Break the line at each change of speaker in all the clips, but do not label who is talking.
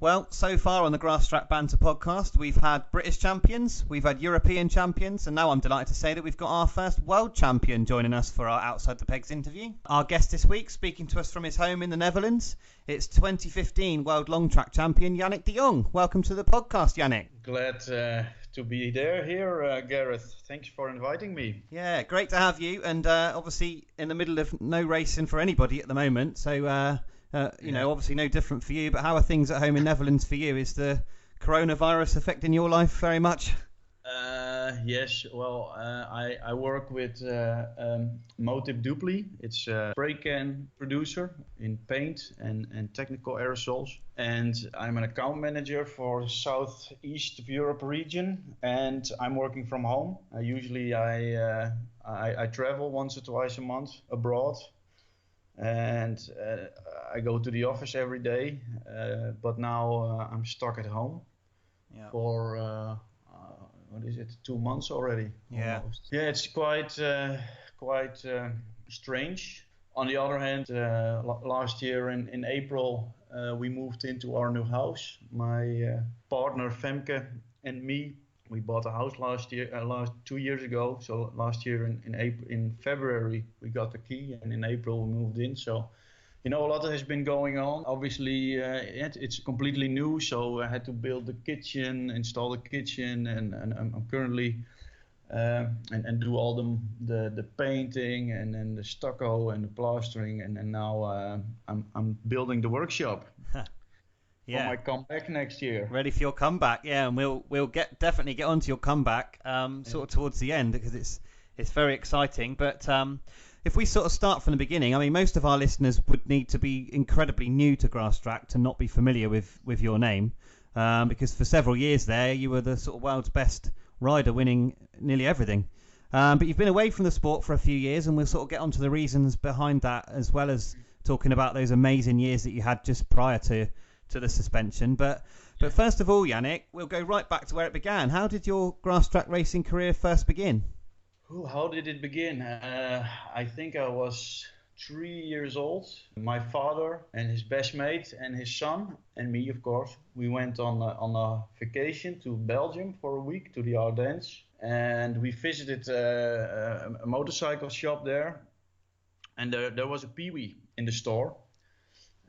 Well, so far on the Grasstrack Banter podcast, we've had British champions, we've had European champions, and now I'm delighted to say that we've got our first world champion joining us for our Outside the Pegs interview. Our guest this week, speaking to us from his home in the Netherlands, it's 2015 World Longtrack Champion Jannick De Jong. Welcome to the podcast, Jannick.
Glad to be there here, Gareth. Thanks for inviting me.
Yeah, great to have you, and obviously in the middle of no racing for anybody at the moment, so... obviously no different for you, but how are things at home in Netherlands for you? Is the coronavirus affecting your life very much?
Yes, well, I work with Motive Dupli. It's a spray can producer in paint and technical aerosols. And I'm an account manager for Southeast of Europe region, and I'm working from home. Usually I travel once or twice a month abroad. And I go to the office every day, but now I'm stuck at home for 2 months already?
Yeah,
almost. Yeah, it's quite strange. On the other hand, last year in April we moved into our new house. My partner Femke and me. We bought a house last 2 years ago. So last year in February we got the key, and in April we moved in. So, a lot has been going on. Obviously, it's completely new. So I had to build the kitchen, install the kitchen, and I'm currently and do all the painting and then the stucco and the plastering, and now I'm building the workshop.
Yeah.
For my comeback next year.
Ready for your comeback, yeah, and we'll definitely get onto your comeback sort of towards the end, because it's very exciting. But if we sort of start from the beginning, I mean, most of our listeners would need to be incredibly new to Grasstrack to not be familiar with your name, because for several years there you were the sort of world's best rider, winning nearly everything. But you've been away from the sport for a few years, and we'll sort of get onto the reasons behind that, as well as talking about those amazing years that you had just prior to the suspension. But first of all, Jannick, we'll go right back to where it began. How did your Grasstrack racing career first begin?
How did it begin? I think I was 3 years old. My father and his best mate and his son and me, of course, we went on a vacation to Belgium for a week, to the Ardennes, and we visited a motorcycle shop there, and there was a Pee-wee in the store.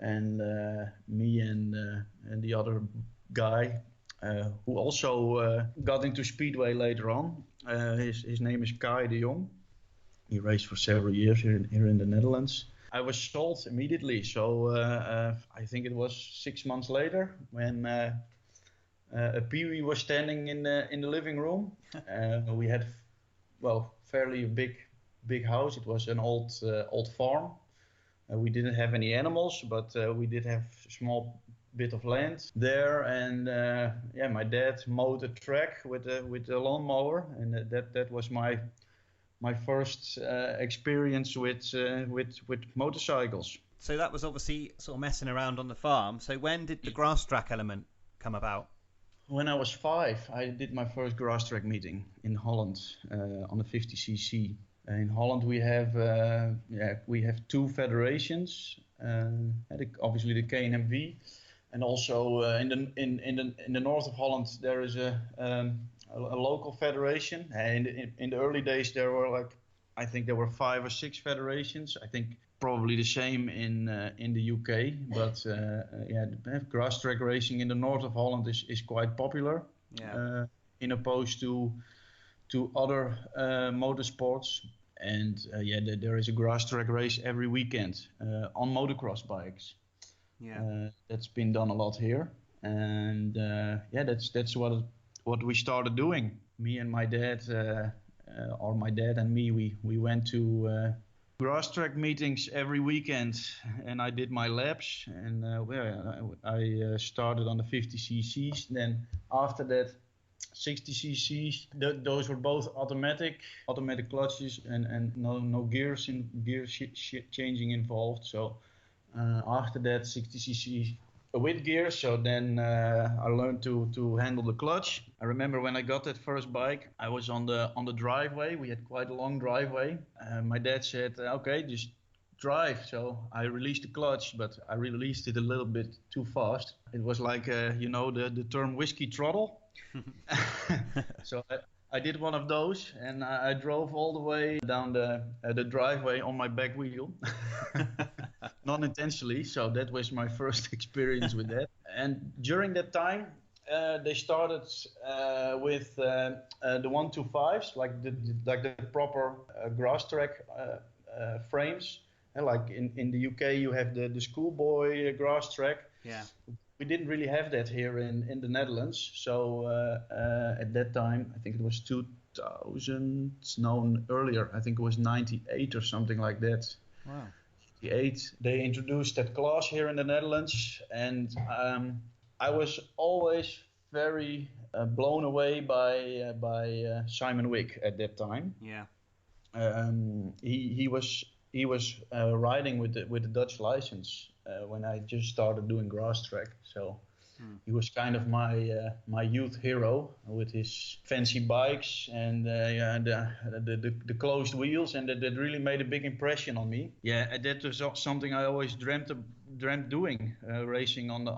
And me and the other guy, who also got into Speedway later on, his name is Jannick De Jong. He raced for several years here in the Netherlands. I was sold immediately, so I think it was 6 months later when a Pee-wee was standing in the living room. We had, fairly big house. It was an old farm. We didn't have any animals, but we did have a small bit of land there, and my dad mowed a track with a lawnmower, and that was my first experience with motorcycles.
So that was obviously sort of messing around on the farm. So when did the Grasstrack element come about?
When I was 5, I did my first Grasstrack meeting in Holland on the 50cc. In Holland, we have 2 federations. Obviously, the KNMV, and also in the north of Holland there is a local federation. And in the early days there were I think there were 5 or 6 federations. I think probably the same in the UK. But Grasstrack racing in the north of Holland is quite popular.
Yeah.
In opposed to other motorsports, and there is a Grasstrack race every weekend on motocross bikes.
Yeah,
that's been done a lot here, and that's what we started doing. Me and my dad, or my dad and me, we went to Grasstrack meetings every weekend, and I did my laps, and I started on the 50cc's. Then after that, 60cc's, those were both automatic clutches, and no gear changing involved. So after that, 60cc with gear. So then I learned to handle the clutch. I remember when I got that first bike, I was on the driveway. We had quite a long driveway. My dad said, "Okay, just drive. So I released the clutch, but I released it a little bit too fast. It was like, the term whiskey throttle. So I did one of those, and I drove all the way down the driveway on my back wheel, not intentionally. So that was my first experience with that. And during that time, they started with the 125s, like the proper Grasstrack frames. And like in the UK, you have the schoolboy Grasstrack.
Yeah.
We didn't really have that here in the Netherlands. So at that time, I think it was 2000, no, earlier. I think it was 98 or something like that.
Wow.
98. They introduced that class here in the Netherlands, and I was always very blown away by Simon Wick at that time.
Yeah.
He was riding with the Dutch license when I just started doing Grasstrack. So he was kind of my youth hero with his fancy bikes and the closed wheels, and that really made a big impression on me. Yeah, that was something I always dreamt doing, racing on the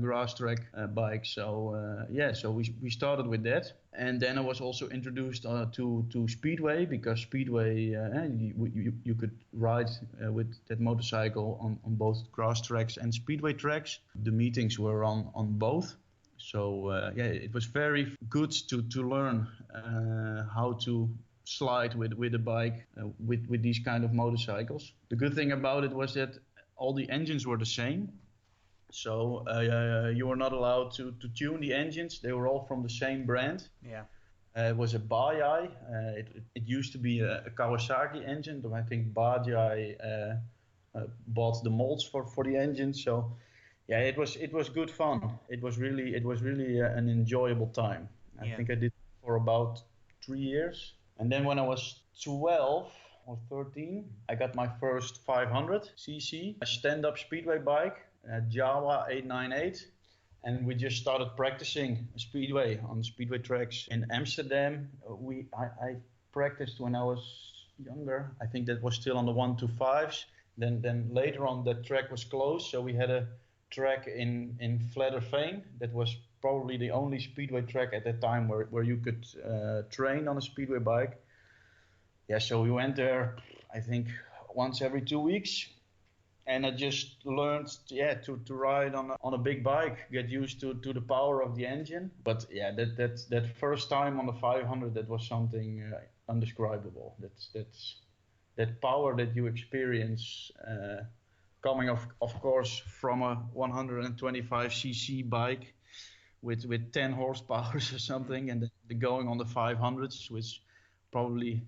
Grasstrack bike. So so we started with that, and then I was also introduced to Speedway, because Speedway you could ride with that motorcycle on both Grasstracks and Speedway tracks. The meetings were on both. So it was very good to learn how to slide with a bike with these kind of motorcycles. The good thing about it was that all the engines were the same. So you were not allowed to tune the engines. They were all from the same brand.
Yeah.
It was a Bajaj. It used to be a Kawasaki engine, but I think Bajaj bought the molds for the engine. So yeah, it was good fun. It was really an enjoyable time. I think I did it for about 3 years, and then when I was 12 or 13, I got my first 500cc stand-up speedway bike, Jawa 898, and we just started practicing speedway on speedway tracks in Amsterdam. I practiced when I was younger. I think that was still on the 125s. Then later on, that track was closed, so we had a track in Vledderveen. That was probably the only speedway track at that time where you could train on a speedway bike. Yeah, so we went there, I think, once every 2 weeks, and I just learned, to ride on a big bike, get used to the power of the engine. But yeah, that first time on the 500, that was something undescribable. That's that power that you experience, coming of course from a 125cc bike with 10 horsepower or something, and then going on the 500s, which probably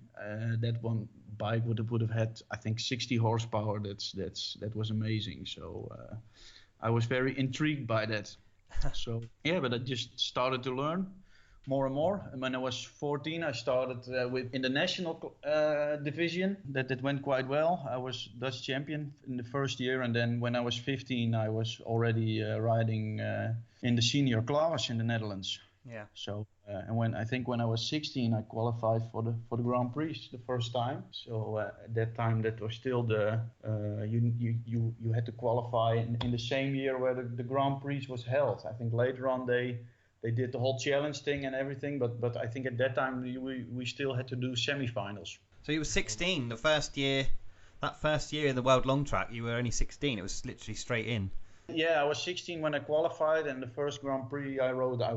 that one bike would have had, I think, 60 horsepower. That was amazing. So I was very intrigued by that. So yeah, but I just started to learn more and more. And when I was 14, I started in the national division. That went quite well. I was Dutch champion in the first year, and then when I was 15, I was already riding in the senior class in the Netherlands.
Yeah.
So and when I was 16, I qualified for the Grand Prix the first time. So at that time, that was still you had to qualify in the same year where the Grand Prix was held. I think later on they did the whole challenge thing and everything, but I think at that time we still had to do semifinals.
So you were 16 the first year. That first year in the World Longtrack, you were only 16. It was literally straight in.
Yeah, I was 16 when I qualified, and the first Grand Prix I rode, I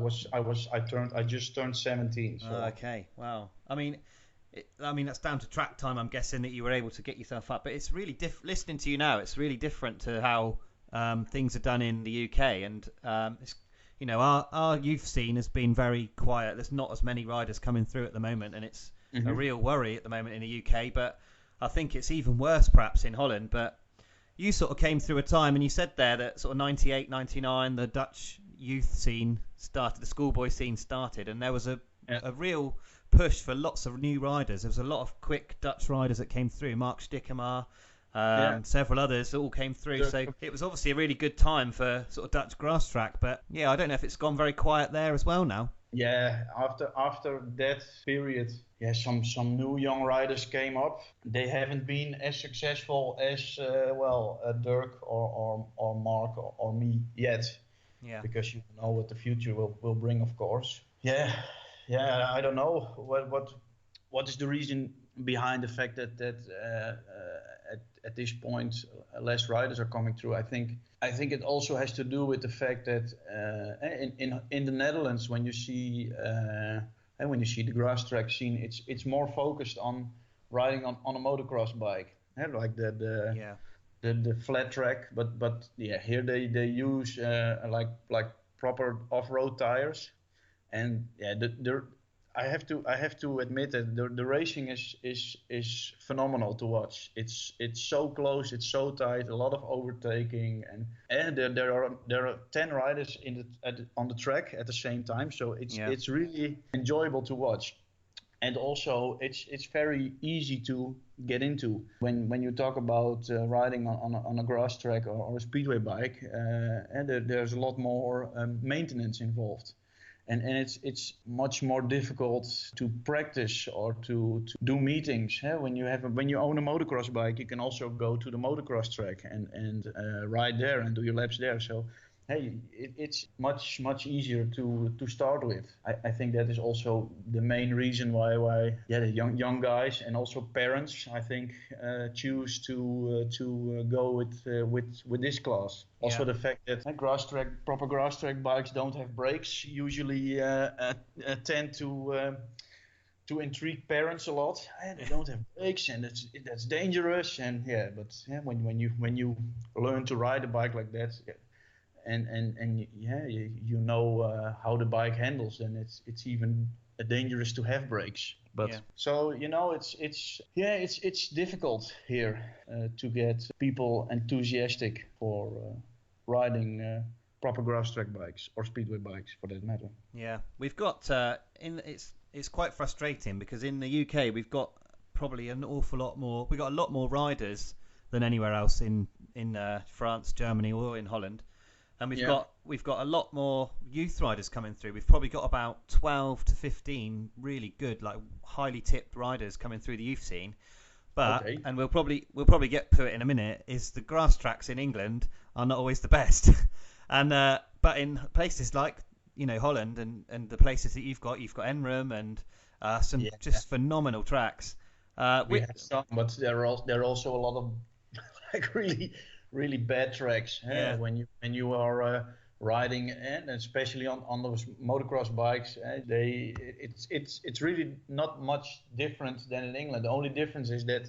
just turned 17. So.
Okay, wow. I mean, that's down to track time. I'm guessing that you were able to get yourself up, but it's really listening to you now. It's really different to how things are done in the UK, and it's, our youth scene has been very quiet. There's not as many riders coming through at the moment, and it's a real worry at the moment in the UK. But I think it's even worse perhaps in Holland. But you sort of came through a time, and you said there that sort of 98, 99, the Dutch youth scene started, the schoolboy scene started, and there was a real push for lots of new riders. There was a lot of quick Dutch riders that came through. Mark Stickema, several others that all came through. So it was obviously a really good time for sort of Dutch grass track. But yeah, I don't know if it's gone very quiet there as well now.
Yeah, after that period, yeah, some new young riders came up. They haven't been as successful as Dirk or Mark or me yet,
Yeah.
because you know what the future will bring, of course. Yeah, I don't know what is the reason behind the fact that at this point less riders are coming through. I think it also has to do with the fact that in the Netherlands, when you see the grass track scene, it's more focused on riding on a motocross bike, like
Yeah.
the flat track. But yeah, here they use like proper off-road tires, and yeah, I have to admit that the racing is phenomenal to watch. It's so close, it's so tight, a lot of overtaking, and there are 10 riders on the track at the same time, so
Yeah.
it's really enjoyable to watch. And also it's very easy to get into when you talk about riding on a grass track or a speedway bike, and there's a lot more maintenance involved, and it's much more difficult to practice or to do meetings. When you own a motocross bike, you can also go to the motocross track and ride there and do your laps there. So hey, it's much easier to start with. I think that is also the main reason why the young guys and also parents, I think, choose to go with this class. Also,
Yeah.
the fact that proper grass track bikes don't have brakes usually tend to intrigue parents a lot. They don't have brakes, and that's dangerous. And yeah, but yeah, when you learn to ride a bike like that, and yeah, you know how the bike handles, then it's even dangerous to have brakes. But
Yeah.
so it's difficult here to get people enthusiastic for riding proper grass track bikes or speedway bikes for that matter.
Yeah, we've got it's quite frustrating because in the UK we've got probably an awful lot more. We've got a lot more riders than anywhere else in France, Germany, or in Holland, and
Yeah.
we've got a lot more youth riders coming through. We've probably got about 12 to 15 really good, like highly tipped riders coming through the youth scene. But
Okay.
and we'll probably get to it in a minute. Is the grass tracks in England are not always the best, and but in places like Holland and the places that you've got Enrum and some
Yeah.
just phenomenal tracks.
We have some, but there are also a lot of like really bad tracks.
Yeah,
When you are riding, and especially on those motocross bikes, it's really not much different than in England. The only difference is that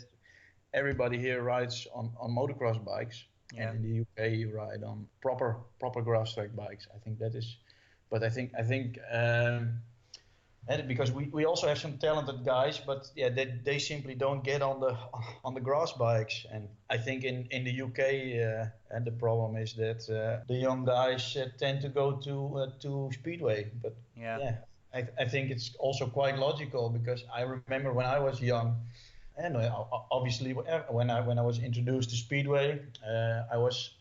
everybody here rides on motocross bikes, and
yeah,
in the UK you ride on proper grass track bikes. I think that is, but I think. And because we also have some talented guys, but yeah, they simply don't get on the grass bikes. And I think in the UK, and the problem is that the young guys tend to go to speedway. But
yeah,
yeah, I think it's also quite logical, because I remember when I was young, and obviously when I was introduced to speedway, I was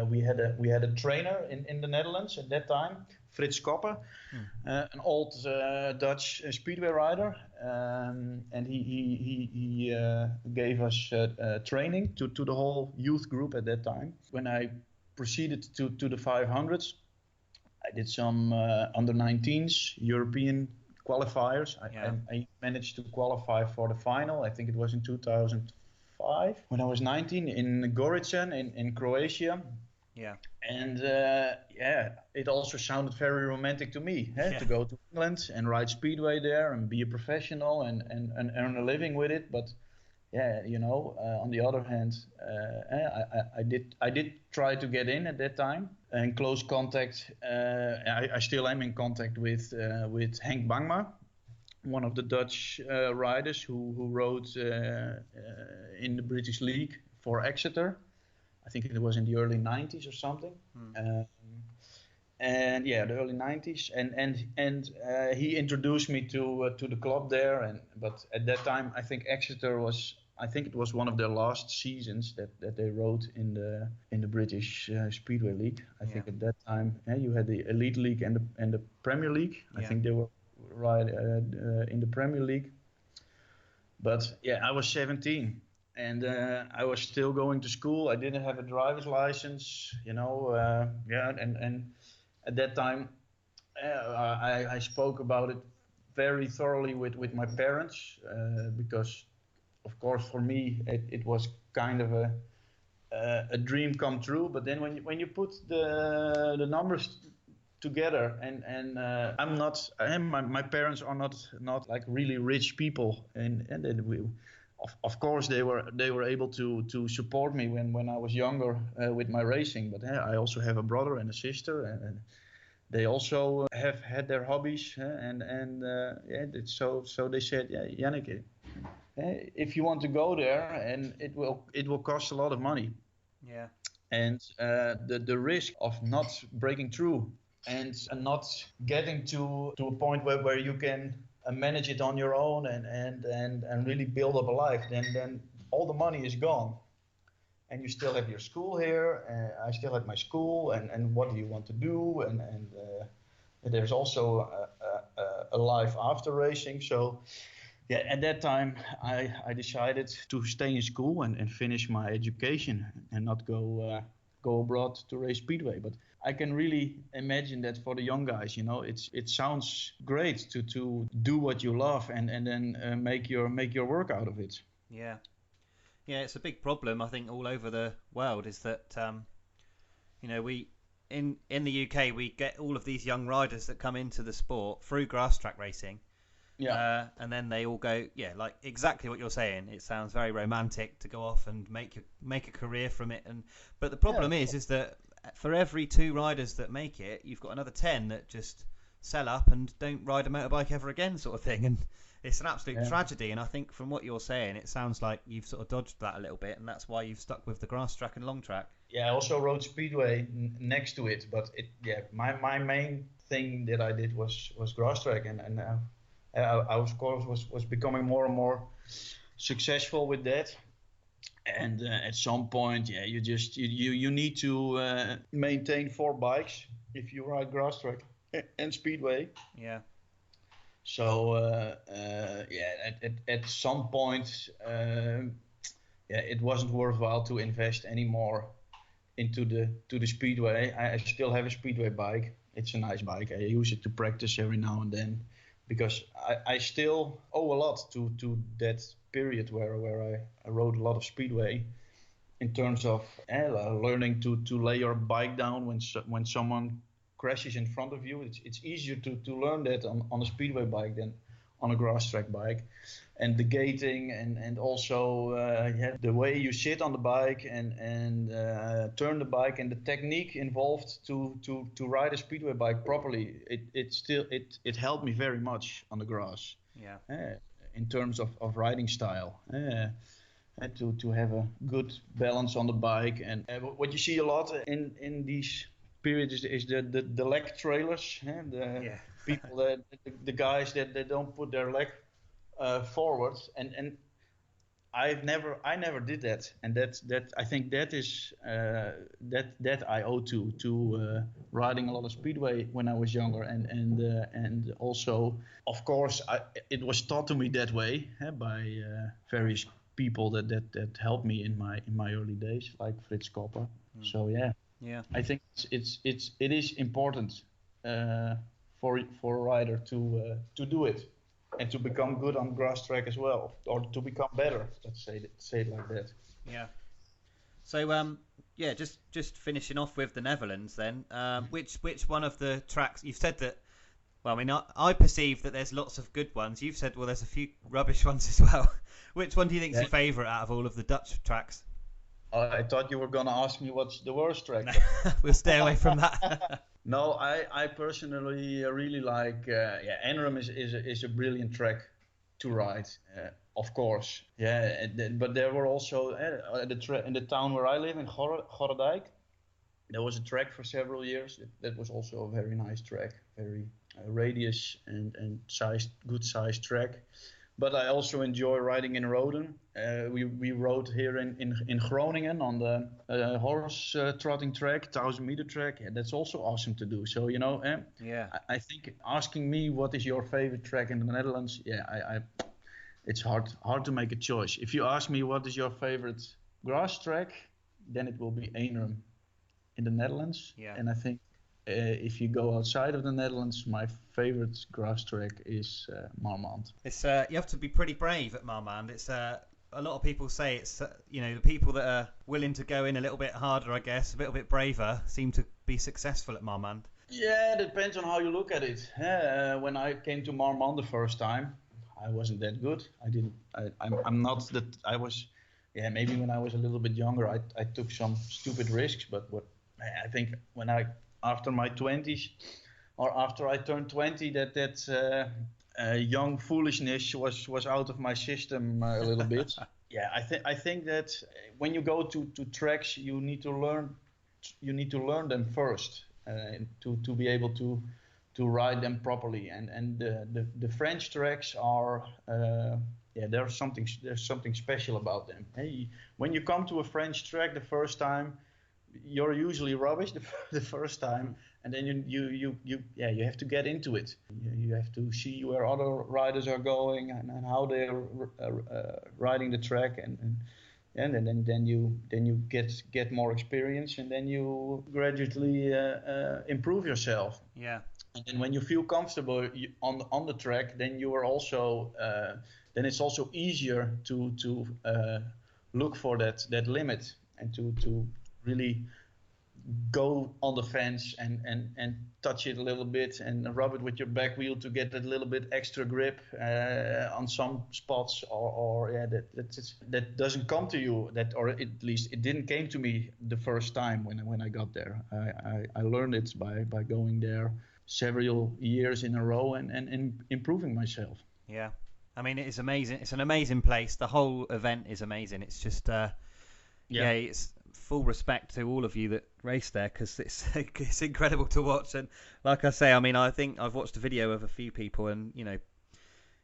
we had a trainer in the Netherlands at that time, Frits Koppe, an old Dutch speedway rider, and he gave us training to the whole youth group at that time. When I proceeded to the 500s, I did some under 19s European qualifiers.
yeah,
I managed to qualify for the final. I think it was in 2005 when I was 19 in Gorica in Croatia.
yeah,
And yeah, it also sounded very romantic to me,
yeah,
to go to England and ride speedway there and be a professional and earn a living with it. But yeah, on the other hand, I did try to get in at that time, in close contact. I still am in contact with Henk Bangma, one of the Dutch riders who rode in the British League for Exeter. I think it was in the early 90s or something. And yeah, the early 90s, and he introduced me to the club there. But at that time, I think Exeter was I think it was one of their last seasons that they rode in the British Speedway League. I think at that time you had the Elite League and the Premier League. I think they were right in the Premier League. But yeah, I was 17 and I was still going to school. I didn't have a driver's license, and at that time I spoke about it very thoroughly with my parents because, of course, for me it was kind of a dream come true. But then when you put the numbers together and my parents are not like really rich people, and then of course they were able to support me when I was younger with my racing. But I also have a brother and a sister, and they also have had their hobbies, so they said, Jannick, if you want to go there, and it will cost a lot of money, and the risk of not breaking through and not getting to a point where you can manage it on your own and really build up a life, then all the money is gone. And you still have your school here. I still have my school, and what do you want to do? And there's also a life after racing. So yeah, at that time I decided to stay in school and finish my education and not go abroad to race speedway. But I can really imagine that for the young guys, it sounds great to do what you love and then make your work out of it.
Yeah, it's a big problem, I think, all over the world, is that, we in the UK, we get all of these young riders that come into the sport through grass track racing. And then they all go, like exactly what you're saying. It sounds very romantic to go off and make a career from it. But the problem is that for every 2 riders that make it, you've got another 10 that just sell up and don't ride a motorbike ever again, sort of thing. And it's an absolute tragedy. And I think from what you're saying, it sounds like you've sort of dodged that a little bit, and that's why you've stuck with the grass track and long track.
Yeah, I also rode speedway next to it, but my main thing that I did was grass track, and I of course was becoming more and more successful with that. And at some point, you need to maintain 4 bikes if you ride grass track and speedway. So at some point, it wasn't worthwhile to invest anymore into the speedway. I still have a speedway bike. It's a nice bike. I use it to practice every now and then, because I still owe a lot to that period where I rode a lot of speedway, in terms of learning to lay your bike down when someone crashes in front of you. It's easier to learn that on a speedway bike than on a grass track bike. And the gating and also the way you sit on the bike and turn the bike, and the technique involved to ride a speedway bike properly, it helped me very much on the grass. In terms of riding style, to have a good balance on the bike. And what you see a lot in these periods is the leg trailers, people that the guys that don't put their leg forward, and I never did that, and that I think that is that I owe to riding a lot of speedway when I was younger, and also, of course, it was taught to me that way by various people that helped me in my early days, like Fritz Kopper. So I think it is important for a rider to do it, and to become good on grass track as well, or to become better. Let's say it like that.
So just finishing off with the Netherlands then. Which one of the tracks you've said that? Well, I mean, I perceive that there's lots of good ones. You've said, well, there's a few rubbish ones as well. Which one do you think is your favourite out of all of the Dutch tracks?
I thought you were going to ask me what's the worst track.
We'll stay away from that.
No, I personally really like Enrum is a brilliant track to ride, of course. But there were also in the town where I live in Gorredijk, there was a track for several years. That was also a very nice track, very radius and good sized track. But I also enjoy riding in Roden. We rode here in Groningen on the horse trotting track, 1,000-meter track. Yeah, that's also awesome to do. So,
Yeah.
I think asking me what is your favorite track in the Netherlands, it's hard to make a choice. If you ask me what is your favorite grass track, then it will be Eenrum in the Netherlands.
Yeah.
And I think if you go outside of the Netherlands, my favorite grass track is Marmande.
It's you have to be pretty brave at Marmande. It's a lot of people say it's the people that are willing to go in a little bit harder, I guess, a little bit braver, seem to be successful at Marmande.
Yeah, it depends on how you look at it. When I came to Marmande the first time, I wasn't that good. I'm not that. I was. Yeah, maybe when I was a little bit younger, I took some stupid risks. But I think after my 20s, or after I turned 20, that young foolishness was out of my system a little bit. Yeah, I think that when you go to tracks, you need to learn them first to be able to ride them properly. And the French tracks are there's something special about them. Hey, when you come to a French track the first time, you're usually rubbish the first time, and then you have to get into it. You have to see where other riders are going and how they're riding the track, and then you get more experience, and then you gradually improve yourself.
Yeah.
And then when you feel comfortable on the track, then you are also then it's also easier to look for that limit and to really go on the fence and touch it a little bit and rub it with your back wheel to get a little bit extra grip on some spots, that doesn't come to you, or at least it didn't came to me the first time when I got there. I learned it by going there several years in a row and improving myself.
Yeah, I mean, it is amazing. It's an amazing place. The whole event is amazing. It's just it's full respect to all of you that race there, because it's incredible to watch. And like I say, I mean, I think I've watched a video of a few people, and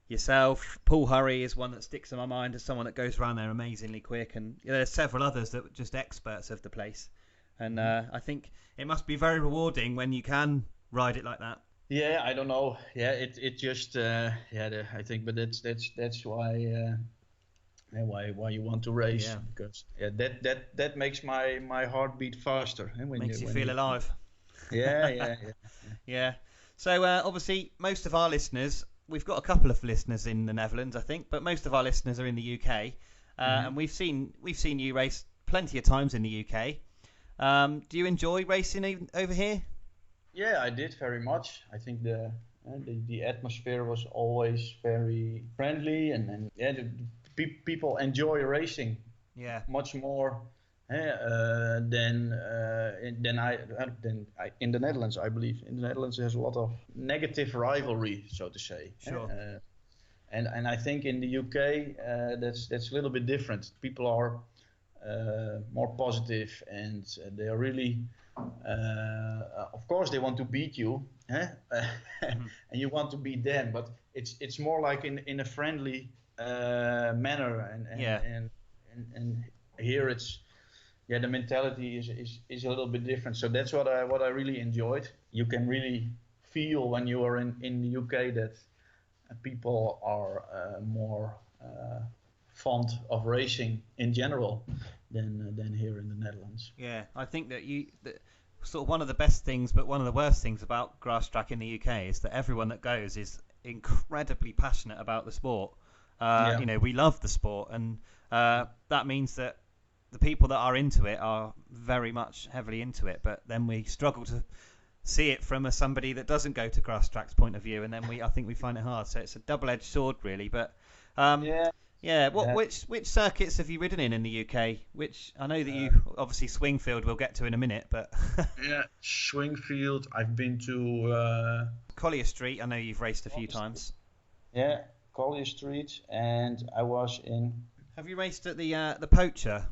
yourself, Paul Hurry is one that sticks in my mind as someone that goes around there amazingly quick, and there's several others that are just experts of the place. And I think it must be very rewarding when you can ride it like that.
Yeah, I don't know. Yeah, it just I think, but that's why. Why you want to race? Because that makes my heart beat faster.
Makes you feel alive.
Yeah.
So obviously, most of our listeners, we've got a couple of listeners in the Netherlands, I think, but most of our listeners are in the UK, and we've seen you race plenty of times in the UK. Do you enjoy racing over here?
Yeah, I did very much. I think the atmosphere was always very friendly, and people enjoy racing much more than in the Netherlands. I believe in the Netherlands there's a lot of negative rivalry, so to say.
Sure.
And I think in the UK that's a little bit different. People are more positive, and they are really of course they want to beat you, and you want to beat them, but it's more like in a friendly manner, and here it's the mentality is a little bit different. So that's what I really enjoyed. You can really feel when you are in the UK that people are more fond of racing in general than here in the Netherlands.
Yeah, I think that sort of one of the best things, but one of the worst things about Grasstrack in the UK is that everyone that goes is incredibly passionate about the sport. We love the sport, and that means that the people that are into it are very much heavily into it, but then we struggle to see it from somebody that doesn't go to Grasstrack's point of view, and then I think we find it hard. So it's a double-edged sword, really. But which circuits have you ridden in the UK? Which I know that you obviously Swingfield we'll get to in a minute, but
Swingfield. I've been to
Collier Street. I know you've raced a few times.
Yeah, Collier Street, and I was in.
Have you raced at the Poacher?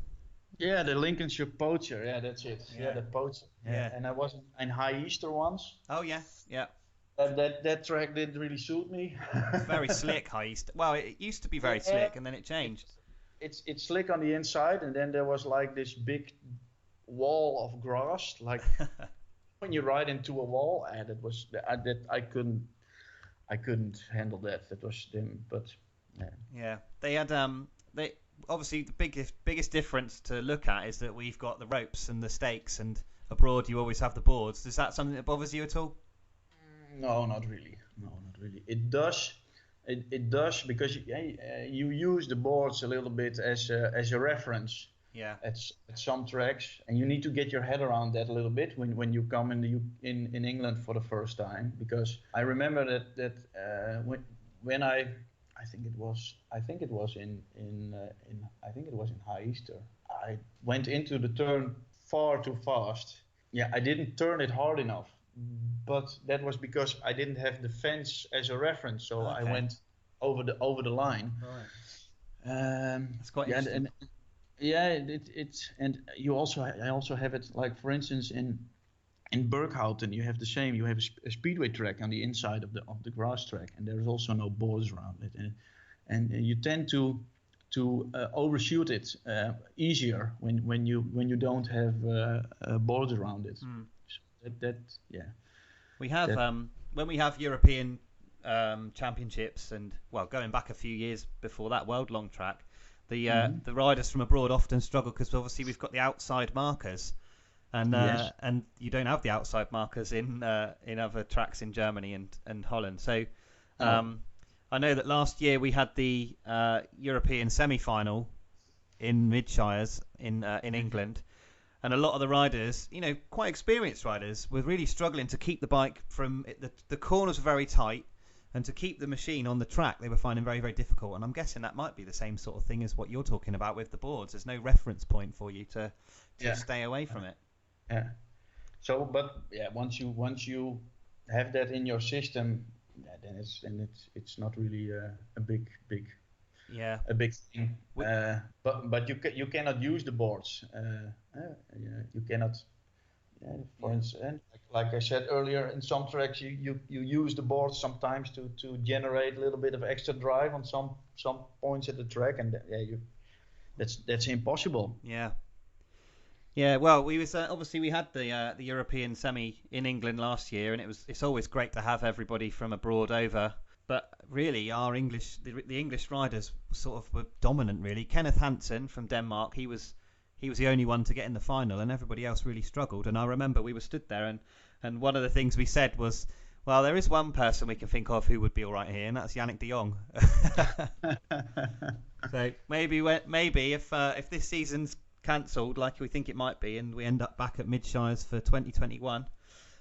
Yeah, the Lincolnshire Poacher. Yeah, that's it. Yeah, the Poacher.
Yeah.
And I was in High Easter once.
Oh yeah.
That track didn't really suit me.
It's very slick, High East. Well, it used to be very
Yeah,
slick, and then it changed.
it's slick on the inside, and then there was like this big wall of grass, like when you ride into a wall, and it was that I couldn't handle that. That was them, but yeah.
Yeah, they had they obviously the biggest difference to look at is that we've got the ropes and the stakes, and abroad you always have the boards. Is that something that bothers you at all?
No, not really. No, not really. It does. It does because you use the boards a little bit as a reference
Yeah.
at some tracks, and you need to get your head around that a little bit when you come in England for the first time. Because I remember that when I think it was in High Easter. I went into the turn far too fast. Yeah, I didn't turn it hard enough, but that was because I didn't have the fence as a reference, so I
Okay.
went over the line.
Right. That's quite
Yeah,
interesting.
and yeah, it's and I also have it like for instance in Berghouten you have the same. You have a speedway track on the inside of the grass track, and there's also no borders around it, and you tend to overshoot it easier when you don't have borders around it.
Mm.
So that yeah.
We have
That
when we have European championships, and well, going back a few years before that, World Longtrack, the riders from abroad often struggle because obviously we've got the outside markers, and
Yes.
and you don't have the outside markers in other tracks in Germany and Holland. So
Oh.
I know that last year we had the European semi-final in Midshires in England, and a lot of the riders, quite experienced riders, were really struggling to keep the bike from the corners were very tight, and to keep the machine on the track they were finding very, very difficult. And I'm guessing that might be the same sort of thing as what you're talking about with the boards. There's no reference point for you to
Yeah.
stay away from it.
Yeah. So, but yeah, once you have that in your system, yeah, then it's not really a big
Yeah.
a big thing.
We,
But you cannot use the boards. Yeah, you cannot. Yeah, for
yeah.
instance, like I said earlier, in some tracks you use the boards sometimes to generate a little bit of extra drive on some points at the track, and that's impossible.
Yeah. Yeah, well, we was obviously we had the European semi in England last year, and it's always great to have everybody from abroad over. But really, the English riders sort of were dominant. Really, Kenneth Hansen from Denmark, he was the only one to get in the final, and everybody else really struggled. And I remember we were stood there, and one of the things we said was, well, there is one person we can think of who would be all right here, and that's Jannick De Jong. So maybe if this season's cancelled like we think it might be, and we end up back at Midshires for 2021,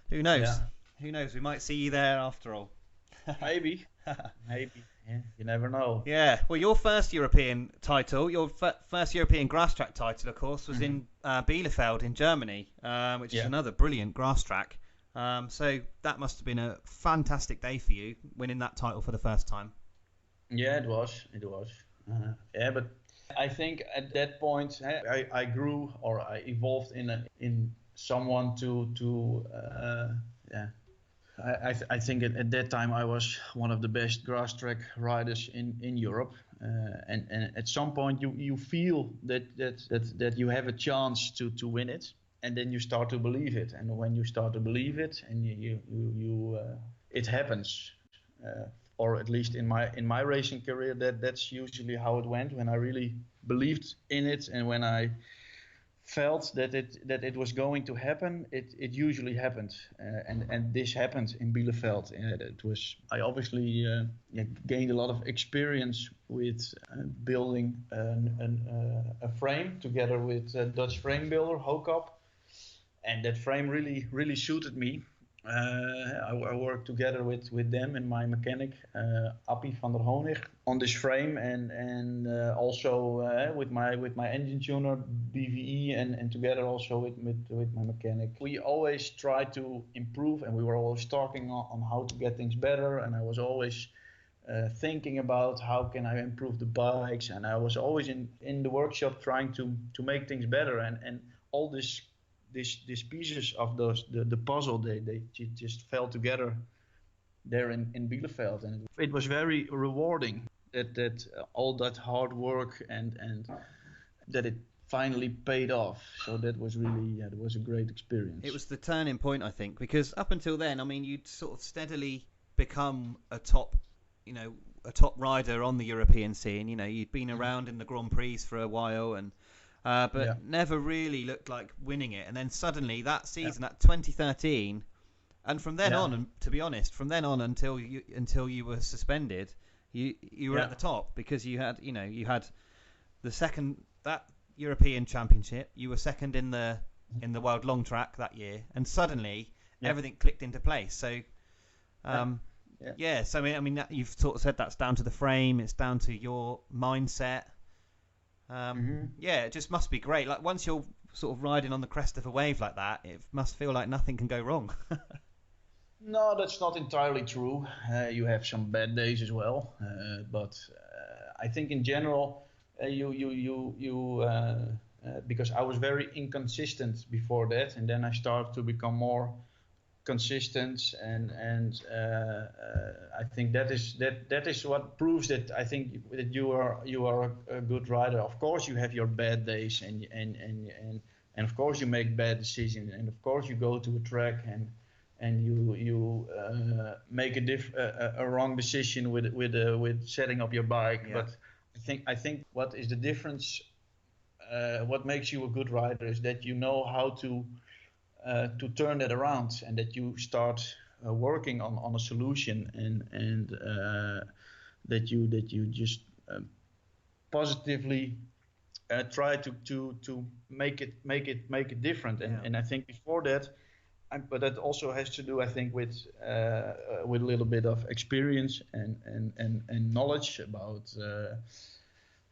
who knows?
Yeah.
Who knows? We might see you there after all.
Maybe, maybe. Yeah, you never know.
Yeah. Well, your first European title, your first European grass track title, of course, was in Bielefeld in Germany, which is another brilliant grass track. So that must have been a fantastic day for you, winning that title for the first time.
Yeah, it was. It was. Yeah, but I think at that point I grew or I evolved in someone to yeah. I think at that time I was one of the best grass track riders in Europe, and at some point you feel that you have a chance to win it, and then you start to believe it, and when you start to believe it, and you it happens, or at least in my racing career that's usually how it went. When I really believed in it, and when I felt that it was going to happen, it usually happened, and this happened in Bielefeld. I obviously gained a lot of experience with building a frame together with a Dutch frame builder Hokap, and that frame really suited me. I worked together with them and my mechanic Appie van der Honig on this frame, and also with my engine tuner BVE, and together also with my mechanic. We always tried to improve, and we were always talking on how to get things better, and I was always thinking about how can I improve the bikes, and I was always in the workshop trying to make things better, and all these pieces of the puzzle they just fell together there in Bielefeld, and it was very rewarding that all that hard work and that it finally paid off. So that was really it was a great experience.
It was the turning point, I think, because up until then, I mean, you'd sort of steadily become a top rider on the European scene. You know, you'd been around in the Grand Prix for a while, and but never really looked like winning it. And then suddenly that season, that 2013, and from then on, and to be honest, from then on until you were suspended, you were at the top, because you had the second that European Championship, you were second in the World Longtrack that year, and suddenly everything clicked into place. So so I mean you've sort of said that's down to the frame, it's down to your mindset. It just must be great. Like, once you're sort of riding on the crest of a wave like that, it must feel like nothing can go wrong.
No, that's not entirely true. You have some bad days as well, but I think in general, because I was very inconsistent before that, and then I started to become more consistent, and I think that is what proves that I think that you are a good rider. Of course, you have your bad days, and of course you make bad decisions, and of course you go to a track and you make a wrong decision with setting up your bike. But I think what is the difference? What makes you a good rider is that you know how to turn that around, and that you start working on a solution, and that you just positively try to make it different. And I think before that, but that also has to do, I think, with a little bit of experience and knowledge about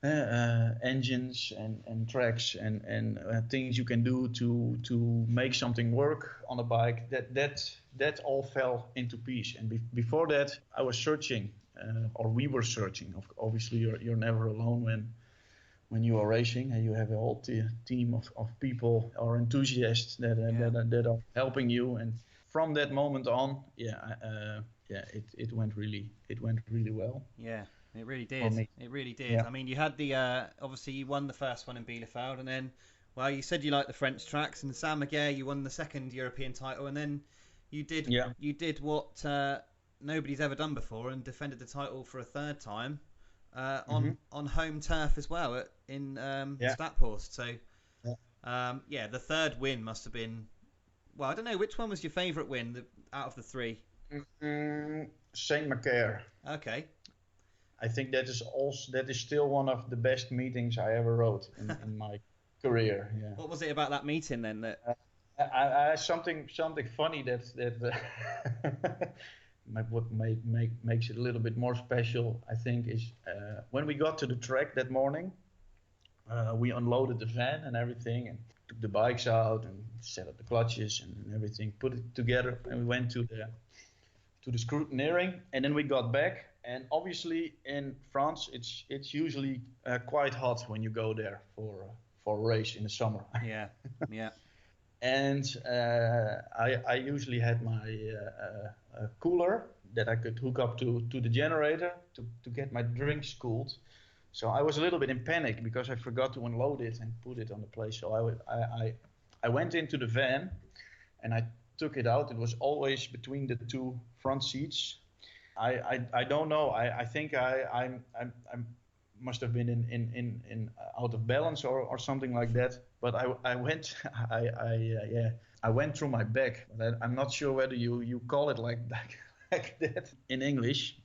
engines and tracks and things you can do to make something work on a bike. That all fell into piece. And before that, I was searching, or we were searching. Obviously, you're never alone when you are racing, and you have a whole team of people or enthusiasts that are helping you. And from that moment on, it went really well.
Yeah. It really did. It really did. Yeah. I mean, you had obviously you won the first one in Bielefeld, and then, well, you said you liked the French tracks, and Saint-Mégier you won the second European title, and then you did what nobody's ever done before, and defended the title for a third time on home turf as well in Staphorst. So the third win must have been, well, I don't know, which one was your favourite win out of the three?
Saint-Mégier.
Okay.
I think that is still one of the best meetings I ever rode in my career. Yeah.
What was it about that meeting then that?
I something funny that what makes it a little bit more special, I think, is when we got to the track that morning, we unloaded the van and everything, and took the bikes out and set up the clutches and everything, put it together, and we went to the scrutineering, and then we got back. And obviously in France, it's usually quite hot when you go there for a race in the summer.
Yeah.
And I usually had my cooler that I could hook up to the generator to get my drinks cooled. So I was a little bit in panic because I forgot to unload it and put it on the place. So I went into the van and I took it out. It was always between the two front seats. I don't know. I think I must have been in out of balance or something like that. But I went through my back. I'm not sure whether you call it like that in English.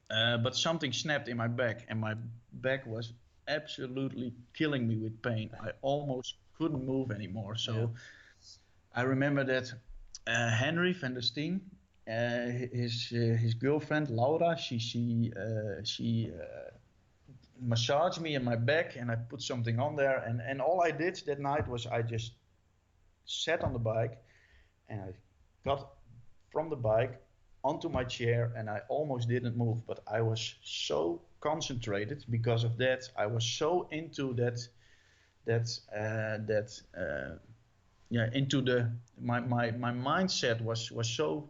But something snapped in my back, and my back was absolutely killing me with pain. I almost couldn't move anymore. So I remember that Henry van der Steen, his girlfriend Laura, she massaged me in my back, and I put something on there, and all I did that night was I just sat on the bike, and I got from the bike onto my chair, and I almost didn't move, but I was so concentrated because of that. I was so into my mindset was so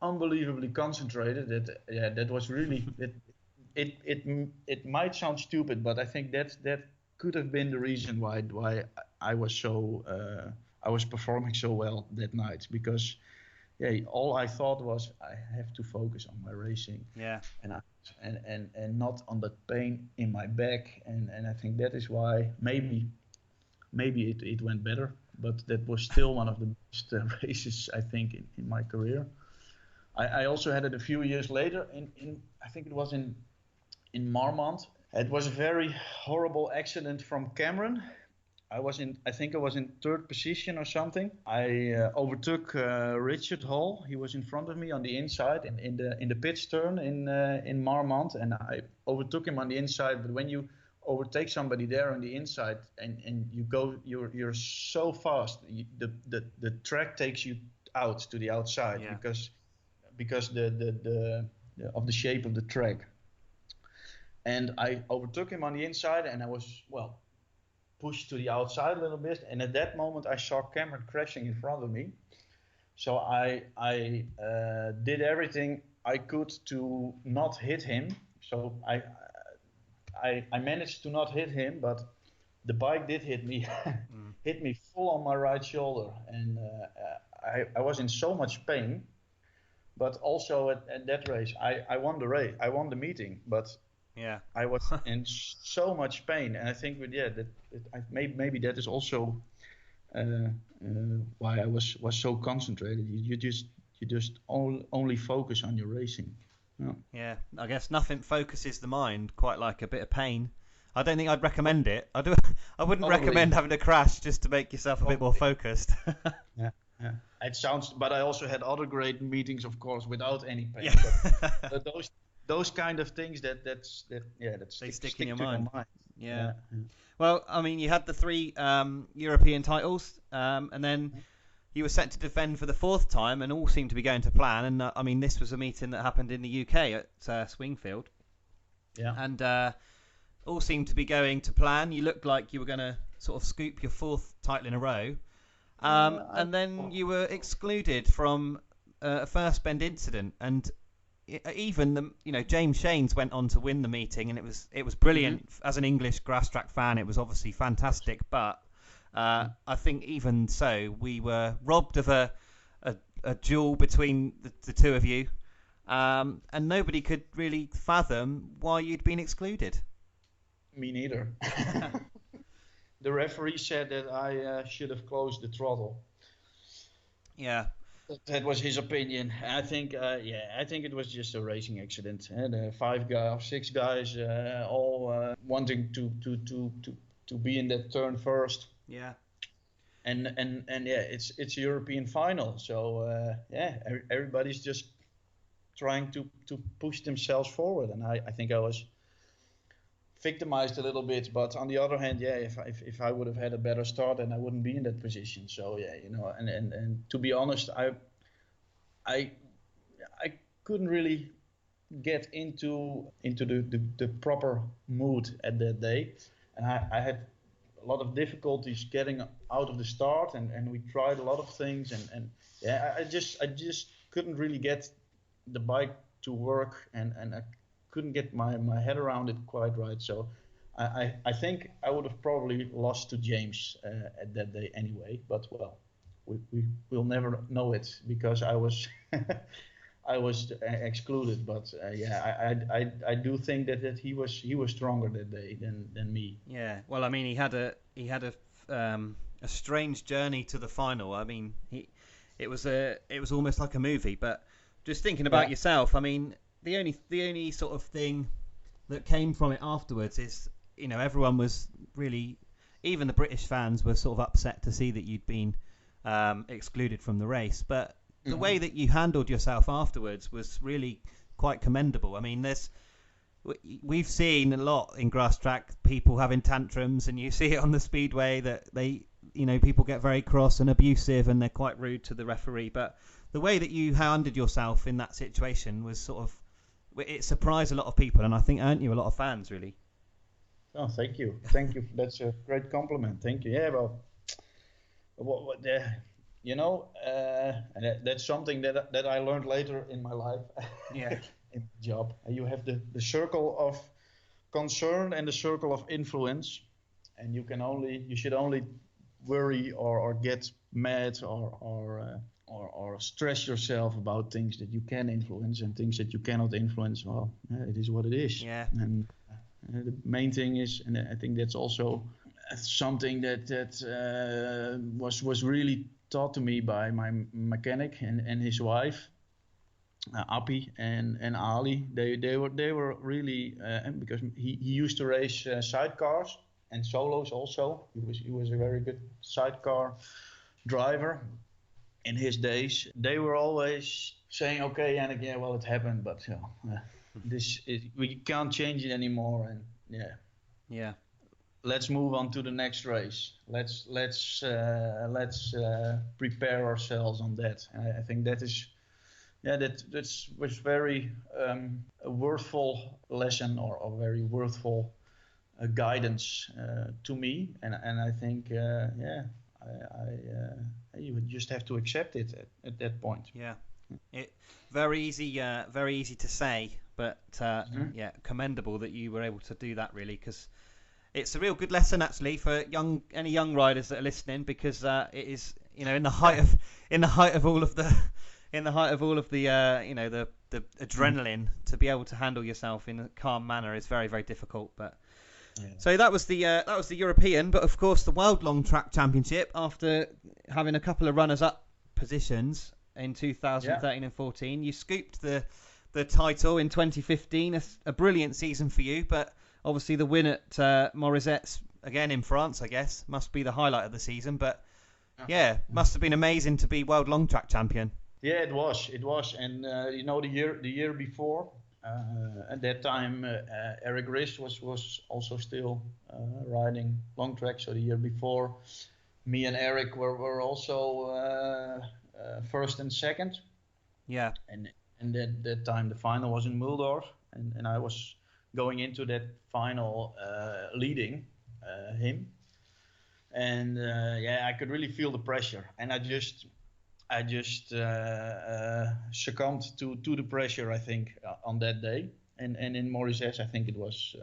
unbelievably concentrated. That was really it might sound stupid, but I think that could have been the reason why I was so I was performing so well that night, because all I thought was I have to focus on my racing, and not on the pain in my back, and I think that is why maybe it went better, but that was still one of the best races I think in my career. I also had it a few years later in I think it was in Marmont. It was a very horrible accident from Cameron. I think I was in third position or something. I overtook Richard Hall. He was in front of me on the inside in the pit turn in Marmont, and I overtook him on the inside. But when you overtake somebody there on the inside and you go, you're so fast. The track takes you out to the outside because the of the shape of the track. And I overtook him on the inside, and I was pushed to the outside a little bit, and at that moment I saw Cameron crashing in front of me. So I did everything I could to not hit him. So I managed to not hit him, but the bike did hit me, hit me full on my right shoulder, and I was in so much pain. But also at that race, I won the race, I won the meeting, but I was in so much pain, and I think maybe that is also why I was so concentrated. You just only focus on your racing.
Yeah, I guess nothing focuses the mind quite like a bit of pain. I don't think I'd recommend it. I wouldn't recommend having a crash just to make yourself a bit more focused.
Yeah. It sounds, but I also had other great meetings, of course, without any pain.
Yeah.
But those kind of things that stick in your mind.
Yeah. Well, I mean, you had the 3 European titles, and then you were set to defend for the 4th time, and all seemed to be going to plan. And I mean, this was a meeting that happened in the UK at Swingfield.
Yeah.
And all seemed to be going to plan. You looked like you were going to sort of scoop your 4th title in a row. And then you were excluded from a first bend incident, and even James Shanes went on to win the meeting, and it was brilliant. As an English Grasstrack fan, it was obviously fantastic, but I think even so, we were robbed of a duel between the two of you, and nobody could really fathom why you'd been excluded.
Me neither. The referee said that I should have closed the throttle.
Yeah.
That was his opinion. I think it was just a racing accident. And 6 guys all wanting to be in that turn first.
Yeah.
And it's a European final, so everybody's just trying to push themselves forward, and I think I was victimized a little bit, but on the other hand, if I would have had a better start, then I wouldn't be in that position. So and to be honest, I couldn't really get into the proper mood at that day, and I had a lot of difficulties getting out of the start, and we tried a lot of things, and I just couldn't really get the bike to work, and I couldn't get my head around it quite right. So I think I would have probably lost to James at that day anyway. But we'll never know it, because I was I was excluded. But I do think that he was stronger that day than me.
Yeah. Well, I mean, he had a strange journey to the final. I mean, it was almost like a movie. But just thinking about yourself, I mean, the only sort of thing that came from it afterwards is, everyone was really, even the British fans were sort of upset to see that you'd been excluded from the race. But the way that you handled yourself afterwards was really quite commendable. I mean, we've seen a lot in Grasstrack, people having tantrums, and you see it on the speedway that people get very cross and abusive, and they're quite rude to the referee. But the way that you handled yourself in that situation was sort of, it surprised a lot of people, and I think earned you a lot of fans, really.
Oh, thank you. That's a great compliment. Thank you. Yeah, well, And that's something that I learned later in my life.
Yeah.
In the job, you have the circle of concern and the circle of influence, and you should only worry or get mad or stress yourself about things that you can influence, and things that you cannot influence. Well, it is what it is.
Yeah.
And the main thing is, and I think that's also something that was really taught to me by my mechanic and his wife, Appie and Ali. They were really because he used to race sidecars and solos also. He was a very good sidecar driver in his days. They were always saying, "Okay, Jannick, yeah, well, it happened, but we can't change it anymore." And
yeah,
let's move on to the next race. Let's prepare ourselves on that. And I think that is. Yeah, that was very a worthfhile lesson or very worthwhile guidance to me, and I think you would just have to accept it at that point.
Yeah, very easy to say, but commendable that you were able to do that, really, because it's a real good lesson actually for any young riders that are listening, because it is, in the height of all of the the adrenaline, to be able to handle yourself in a calm manner is very, very difficult. But so that was the European, but of course the World Longtrack Championship, after having a couple of runners-up positions in 2013 and 14, you scooped the title in 2015. A brilliant season for you, but obviously the win at Morizet's, again in France, I guess, must be the highlight of the season. But must have been amazing to be World Longtrack Champion.
Yeah, it was, and the year before, at that time, Eric Riss was also still riding long track. So the year before, me and Eric were also first and second.
Yeah.
And that time the final was in Muldorf, and I was going into that final leading him, and I could really feel the pressure, and I just succumbed to the pressure, I think, on that day. And in Morizet, I think it was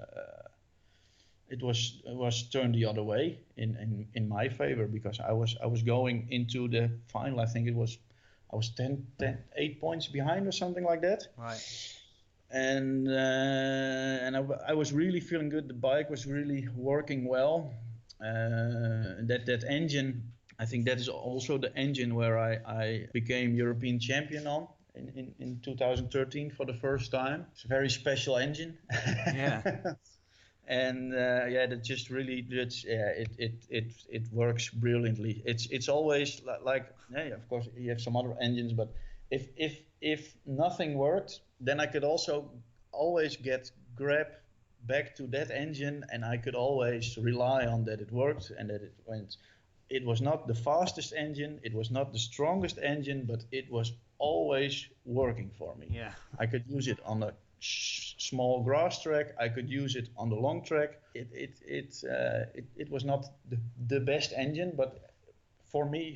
turned the other way in my favor, because I was going into the final. I think I was 8 points behind or something like that.
Right.
And I was really feeling good. The bike was really working well. That engine, I think that is also the engine where I became European champion on in 2013 for the first time. It's a very special engine.
Yeah.
And that just really, it works brilliantly. It's always like of course you have some other engines, but if nothing worked, then I could also always grab back to that engine, and I could always rely on that it worked and that it went. It was not the fastest engine, it was not the strongest engine, but it was always working for me.
Yeah.
I could use it on a small grass track, I could use it on the long track. It was not the best engine, but for me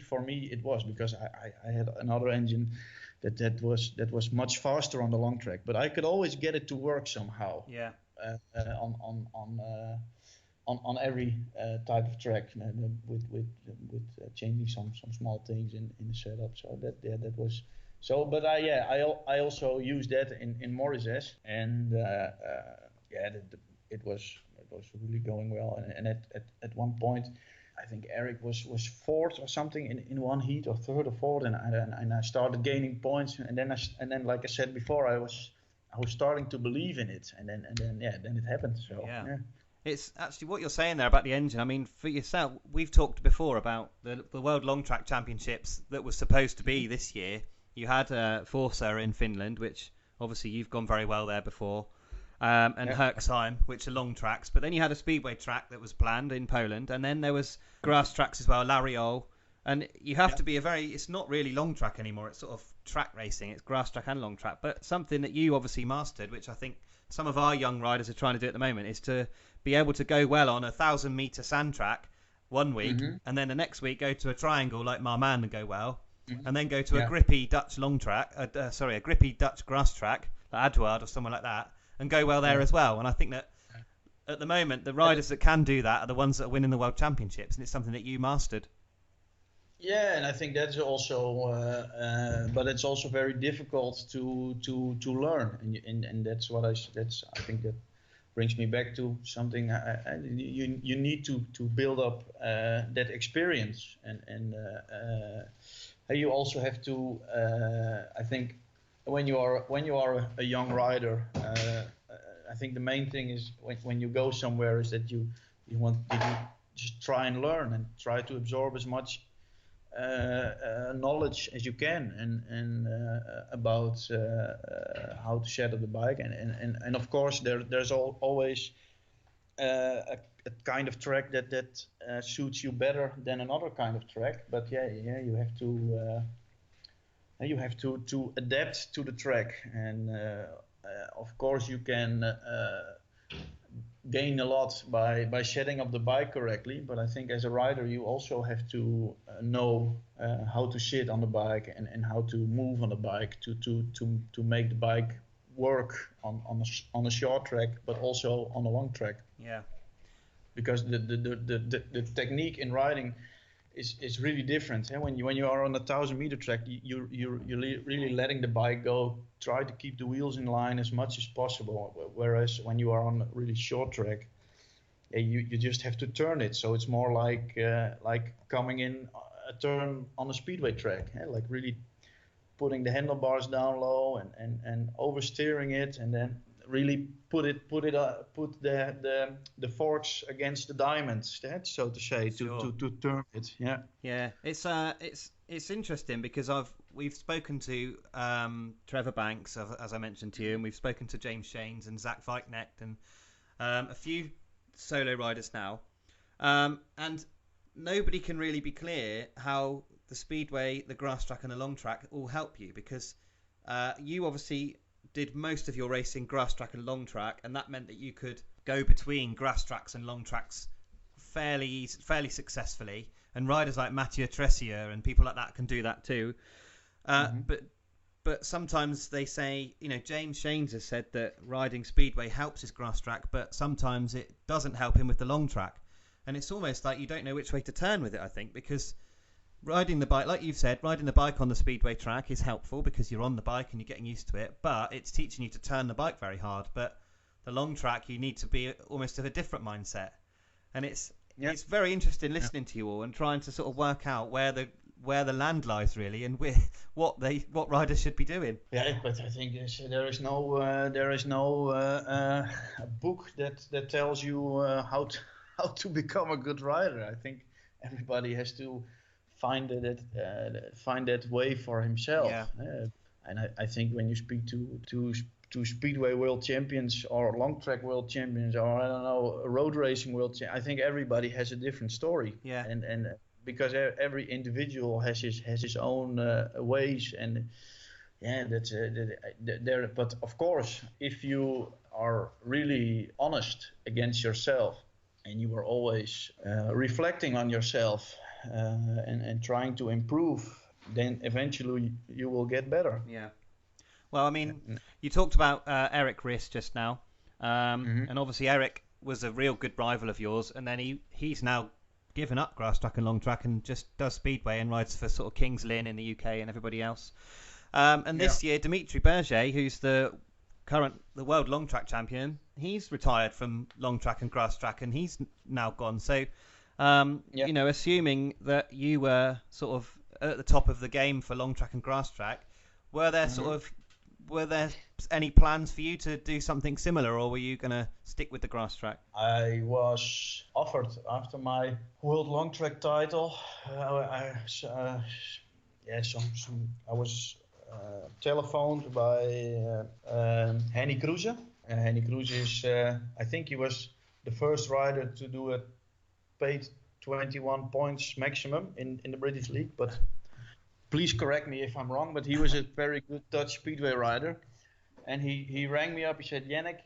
it was, because I had another engine that was much faster on the long track, but I could always get it to work somehow.
Yeah.
On every type of track, with changing some small things in the setup. So that was so. But I also used that in Morizet, and it was really going well. And at one point, I think Eric was fourth or something in one heat, or third or fourth, and I started gaining points, and then like I said before, I was starting to believe in it, and then it happened. So yeah.
It's actually what you're saying there about the engine. I mean, for yourself, we've talked before about the World Longtrack Championships that was supposed to be this year. You had Forza in Finland, which obviously you've gone very well there before, and Herxheim, which are long tracks. But then you had a speedway track that was planned in Poland, and then there was grass tracks as well, Lariol. And you have to be it's not really long track anymore. It's sort of track racing. It's grass track and long track. But something that you obviously mastered, which I think some of our young riders are trying to do at the moment, is to be able to go well on a 1,000-meter sand track one week, and then the next week go to a triangle like Marman and go well, and then go to a
Yeah.
grippy Dutch long track, a grippy Dutch grass track, like Adward or somewhere like that, and go well there
Yeah.
as well. And I think that at the moment, the riders that can do that are the ones that are winning the World Championships, and it's something that you mastered.
Yeah, and I think that's also, but it's also very difficult to learn, and that's what I think that brings me back to something. You need to build up that experience, and you also have to. I think when you are a young rider, I think the main thing is when you go somewhere is that you just try and learn and try to absorb as much knowledge as you can and about how to set up the bike and of course there's always a kind of track that suits you better than another kind of track, but you have to adapt to the track, and of course you can gain a lot by setting up the bike correctly, but I think as a rider you also have to know how to sit on the bike and how to move on the bike to make the bike work on a short track, but also on a long track.
Yeah.
Because the technique in riding is really different. When you are on a 1,000-meter track, you're really letting the bike go, try to keep the wheels in line as much as possible. Whereas when you are on a really short track, you just have to turn it. So it's more like coming in a turn on a speedway track, like really putting the handlebars down low and oversteering it, and then really put the forks against the diamonds, so to say, to turn it.
Yeah, it's interesting because we've spoken to Trevor Banks, as I mentioned to you, and we've spoken to James Shanes and Zach Weiknecht and a few solo riders now, and nobody can really be clear how the speedway, the grass track and the long track all help you, because you obviously did most of your racing grass track and long track, and that meant that you could go between grass tracks and long tracks fairly successfully, and riders like Mathieu Tressier and people like that can do that too. But sometimes they say, James Shanes has said that riding speedway helps his grass track, but sometimes it doesn't help him with the long track, and it's almost like you don't know which way to turn with it, I think, because riding the bike, like you've said, riding the bike on the speedway track is helpful because you're on the bike and you're getting used to it, but it's teaching you to turn the bike very hard. But the long track, you need to be almost of a different mindset. And it's very interesting listening to you all and trying to sort of work out where the land lies really, and what riders should be doing.
Yeah, but I think there is no book that tells you how to become a good rider. I think everybody has to find that way for himself.
Yeah.
And I think when you speak to speedway world champions or long track world champions, or I don't know, road racing world champions, I think everybody has a different story.
Yeah.
And because every individual has his own ways, and that's there. But of course, if you are really honest against yourself and you are always reflecting on yourself and trying to improve, then eventually you will get better.
Yeah. Well, I mean, you talked about Eric Ries just now, and obviously Eric was a real good rival of yours, and then he's now given up grass track and long track and just does speedway and rides for sort of Kings Lynn in the UK and everybody else. And this year, Dimitri Berger, who's the World Longtrack Champion, he's retired from long track and grass track, and he's now gone. So, assuming that you were sort of at the top of the game for long track and grass track, were there any plans for you to do something similar, or were you going to stick with the grass track?
I was offered after my World Longtrack title. I was telephoned by Henny Kruse. Henny Kruse is, I think he was the first rider to do a paid 21 points maximum in the British League, but please correct me if I'm wrong, but he was a very good Dutch speedway rider. And he rang me up, he said, Jannick,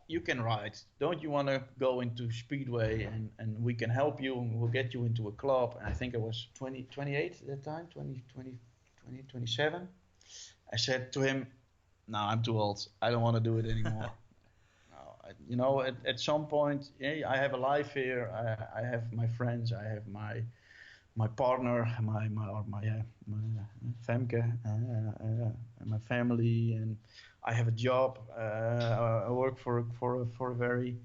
you can ride. Don't you want to go into Speedway and we can help you and we'll get you into a club. And I think I was 28 at that time, 27. I said to him, no, I'm too old. I don't want to do it anymore. No, at some point, I have a life here. I have my friends. I have my partner, my Femke, my family, and I have a job. I work for a very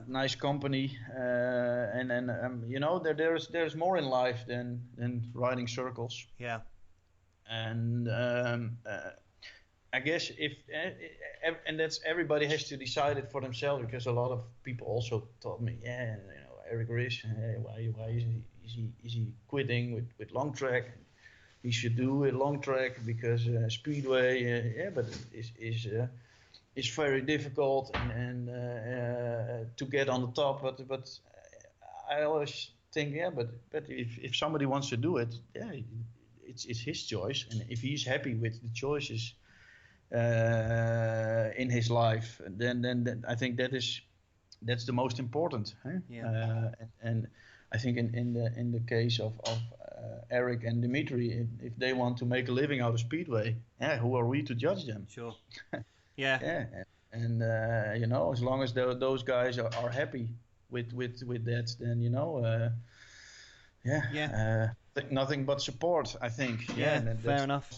nice company, and there's more in life than riding circles.
Yeah.
And I guess and that's everybody has to decide it for themselves, because a lot of people also told me, Eric Risch, why is he quitting with long track? He should do a long track because Speedway, but it's very difficult and to get on the top. But I always think, but if somebody wants to do it, it's his choice, and if he's happy with the choices in his life, then I think that's the most important. Huh?
Yeah.
And I think in the case of Eric and Dimitri, if they want to make a living out of Speedway, who are we to judge them?
Sure. Yeah.
And as long as those guys are happy with that, then nothing but support, I think.
Fair enough.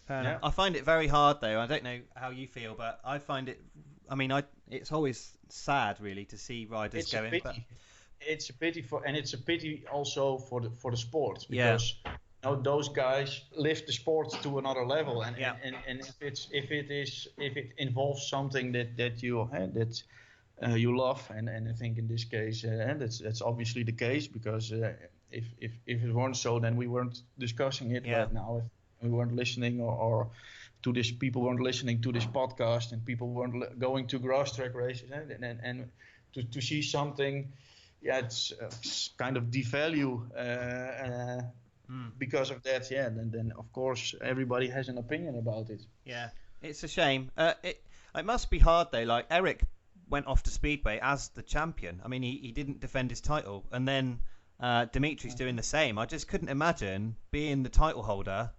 Fair enough. I find it very hard, though. I don't know how you feel, but I find it. I mean, it's always sad, really, to see riders going.
It's a pity. It's a pity also for the sport, because those guys lift the sport to another level, and if it involves something that you love, and I think in this case, and that's obviously the case, because if it weren't so, then we weren't discussing it right now. If we weren't listening or to this, people weren't listening to this podcast, and people weren't going to Grasstrack races, and to see something, it's kind of devalue because of that. Then of course everybody has an opinion about it.
Yeah, it's a shame. It must be hard though. Like Eric went off to Speedway as the champion. I mean, he didn't defend his title, and then Dimitri's doing the same. I just couldn't imagine being the title holder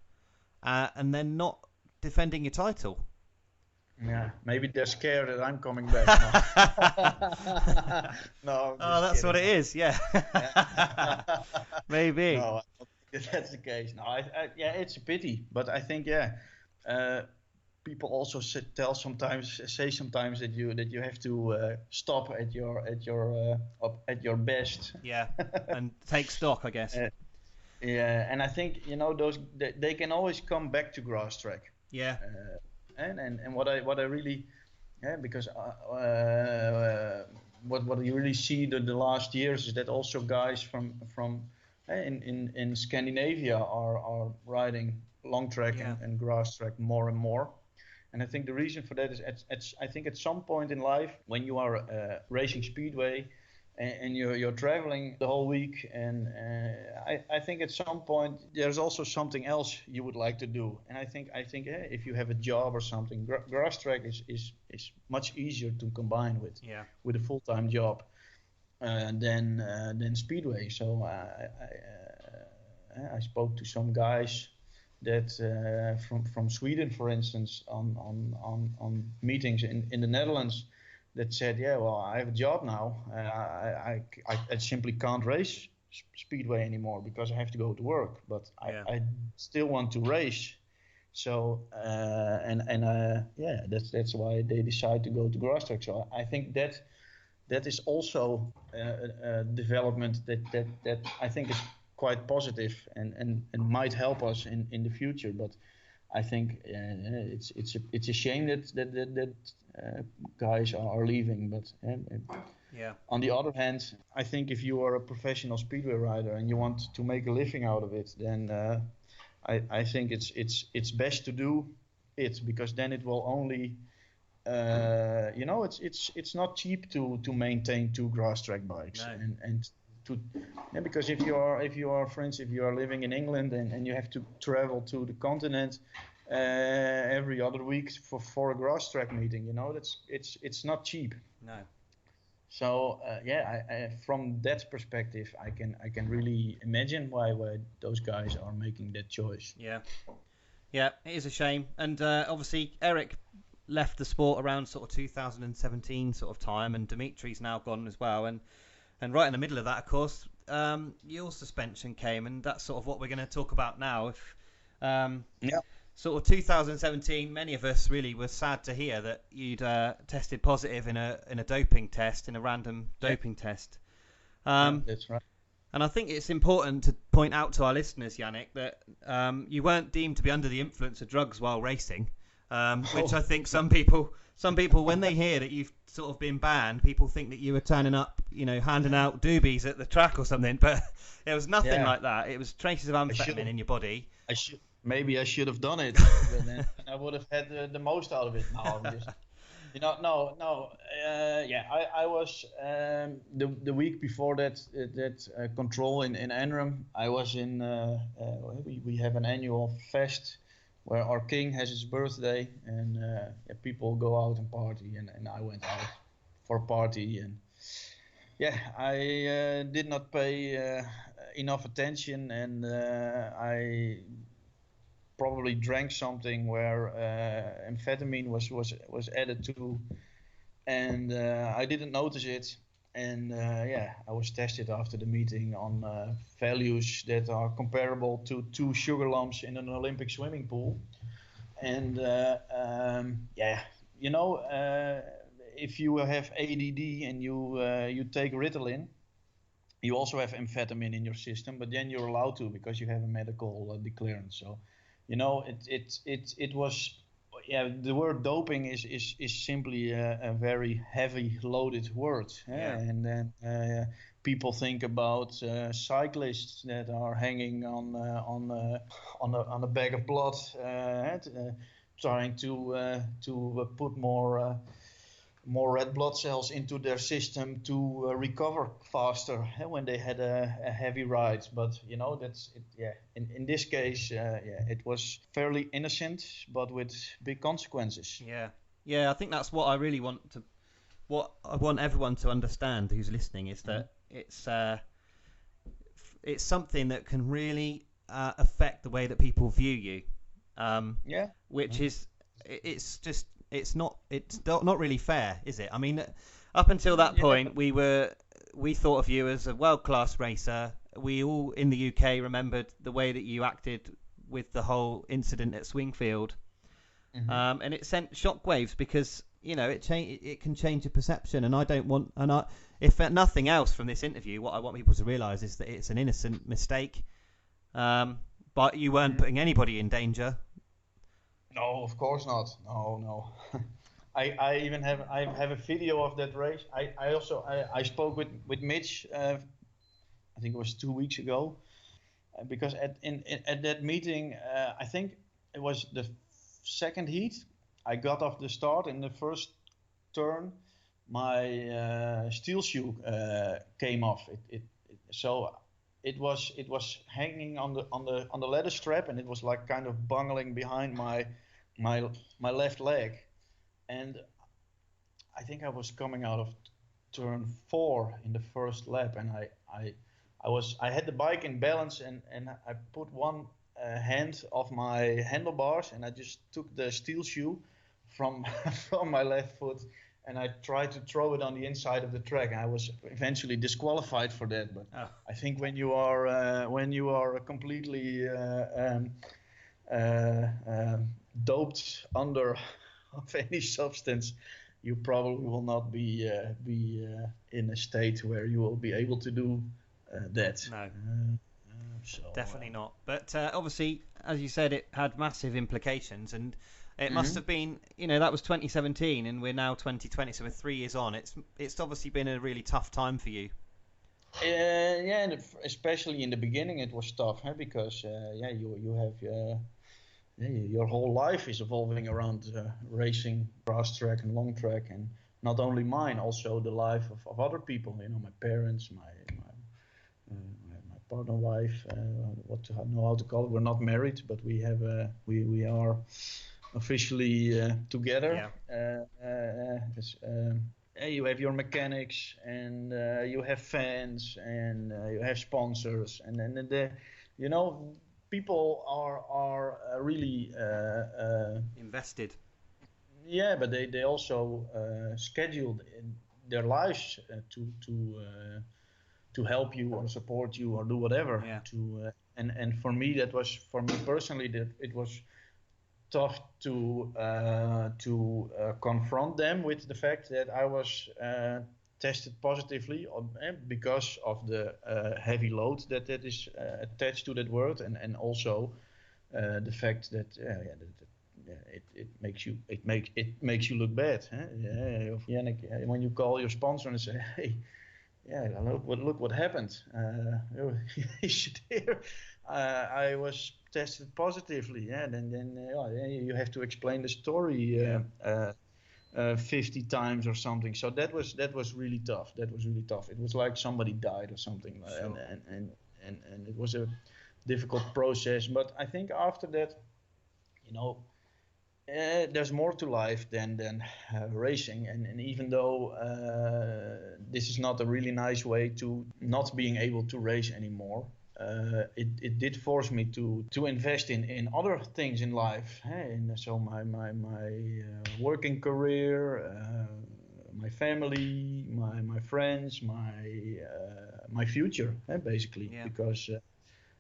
and then not defending your title.
Yeah, maybe they're scared that I'm coming back now. No.
That's kidding. What it is. Yeah. Maybe.
No, I don't think that's the case. No, it's a pity, but I think people also say sometimes that you have to stop at your best.
Yeah, and take stock, I guess.
And I think they can always come back to Grasstrack.
Yeah.
And what I really, because what you really see the last years is that also guys from in Scandinavia are riding long track and Grasstrack more and more. And I think the reason for that is I think at some point in life, when you are racing Speedway and you're traveling the whole week, and I think at some point there's also something else you would like to do. And I think if you have a job or something, Grasstrack is much easier to combine with a full-time job than Speedway. So I spoke to some guys that from Sweden, for instance, on meetings in the Netherlands, that said, I have a job now. I simply can't race Speedway anymore because I have to go to work. But I still want to race. So that's why they decide to go to Grasstrack. So I think that is also a development that I think is quite positive and might help us in the future. But I think it's a shame that guys are leaving. But on the other hand, I think if you are a professional Speedway rider and you want to make a living out of it, then I think it's best to do it, because then it will only it's not cheap to maintain two Grasstrack bikes. No. Because if you are for instance, if you are living in England and you have to travel to the continent, every other week for a Grasstrack meeting. You know, it's not cheap.
No.
So from that perspective, I can really imagine why those guys are making that choice.
Yeah, yeah, it is a shame. And obviously Eric left the sport around sort of 2017 sort of time, and Dimitri's now gone as well. And right in the middle of that, of course, your suspension came, and that's sort of what we're going to talk about now.
Yeah.
Sort of 2017, many of us really were sad to hear that you'd tested positive in a doping test, in a random doping test.
That's right.
And I think it's important to point out to our listeners, Jannick, that you weren't deemed to be under the influence of drugs while racing, which I think some people, when they hear that you've sort of been banned, people think that you were turning up, handing out doobies at the track or something. But there was nothing like that. It was traces of amphetamine in your body.
Maybe I should have done it, but then I would have had the most out of it. No, I'm just, I was the week before that control in Enram. I was in. We have an annual fest where our king has his birthday, and people go out and party, and I went out for a party, and I did not pay enough attention, and I probably drank something where amphetamine was added to, and I didn't notice it. And I was tested after the meeting on values that are comparable to 2 sugar lumps in an Olympic swimming pool. And if you have ADD and you take Ritalin, you also have amphetamine in your system, but then you're allowed to because you have a medical clearance. So, it was, the word doping is simply a very heavy loaded word. And then people think about cyclists that are hanging on a bag of blood, trying to put more red blood cells into their system to recover faster when they had a heavy ride. But that's it. In this case, it was fairly innocent, but with big consequences.
I think that's what what I want everyone to understand who's listening is that it's something that can really affect the way that people view you. Which is it's not really fair, is it? I mean, up until that point, we thought of you as a world-class racer. We all in the UK remembered the way that you acted with the whole incident at Swingfield, and it sent shockwaves because it can change your perception. And I don't want, if nothing else from this interview, what I want people to realise is that it's an innocent mistake, but you weren't putting anybody in danger.
No, of course not. No. I even have a video of that race. I spoke with Mitch. I think it was 2 weeks ago, because at that meeting, I think it was the second heat. I got off the start in the first turn. My steel shoe came off. It was hanging on the ladder strap, and it was like kind of bungling behind my left leg, and I think I was coming out of turn 4 in the first lap, and I had the bike in balance, and I put one hand off my handlebars, and I just took the steel shoe from my left foot, and I tried to throw it on the inside of the track. I was eventually disqualified for that, but I think when you are completely doped under of any substance, you probably will not be in a state where you will be able to do that.
No, definitely not. But obviously, as you said, it had massive implications, and it must have been, that was 2017, and we're now 2020, so we're 3 years on. It's obviously been a really tough time for you.
And especially in the beginning, it was tough, because you have your whole life is evolving around racing, Grasstrack and Longtrack, and not only mine, also the life of other people. My parents, my partner, wife, know how to call it. We're not married, but we have we are officially together. You have your mechanics, and you have fans, and you have sponsors, and then people are really
invested.
Yeah, but they also scheduled in their lives to help you or support you or do whatever. And for me personally, that it was tough to confront them with the fact that I was tested positively because of the heavy load that is attached to that word, and also the fact that it makes you look bad. Jannick, when you call your sponsor and say, hey, look what happened. You should hear. I was tested positively. Then you have to explain the story 50 times or something. So that was really tough. It was like somebody died or something. Sure. And it was a difficult process. But I think after that, there's more to life than racing, and even though this is not a really nice way to not being able to race anymore, it did force me to invest in other things in life. And so my working career, my family, my friends, my future, basically, because.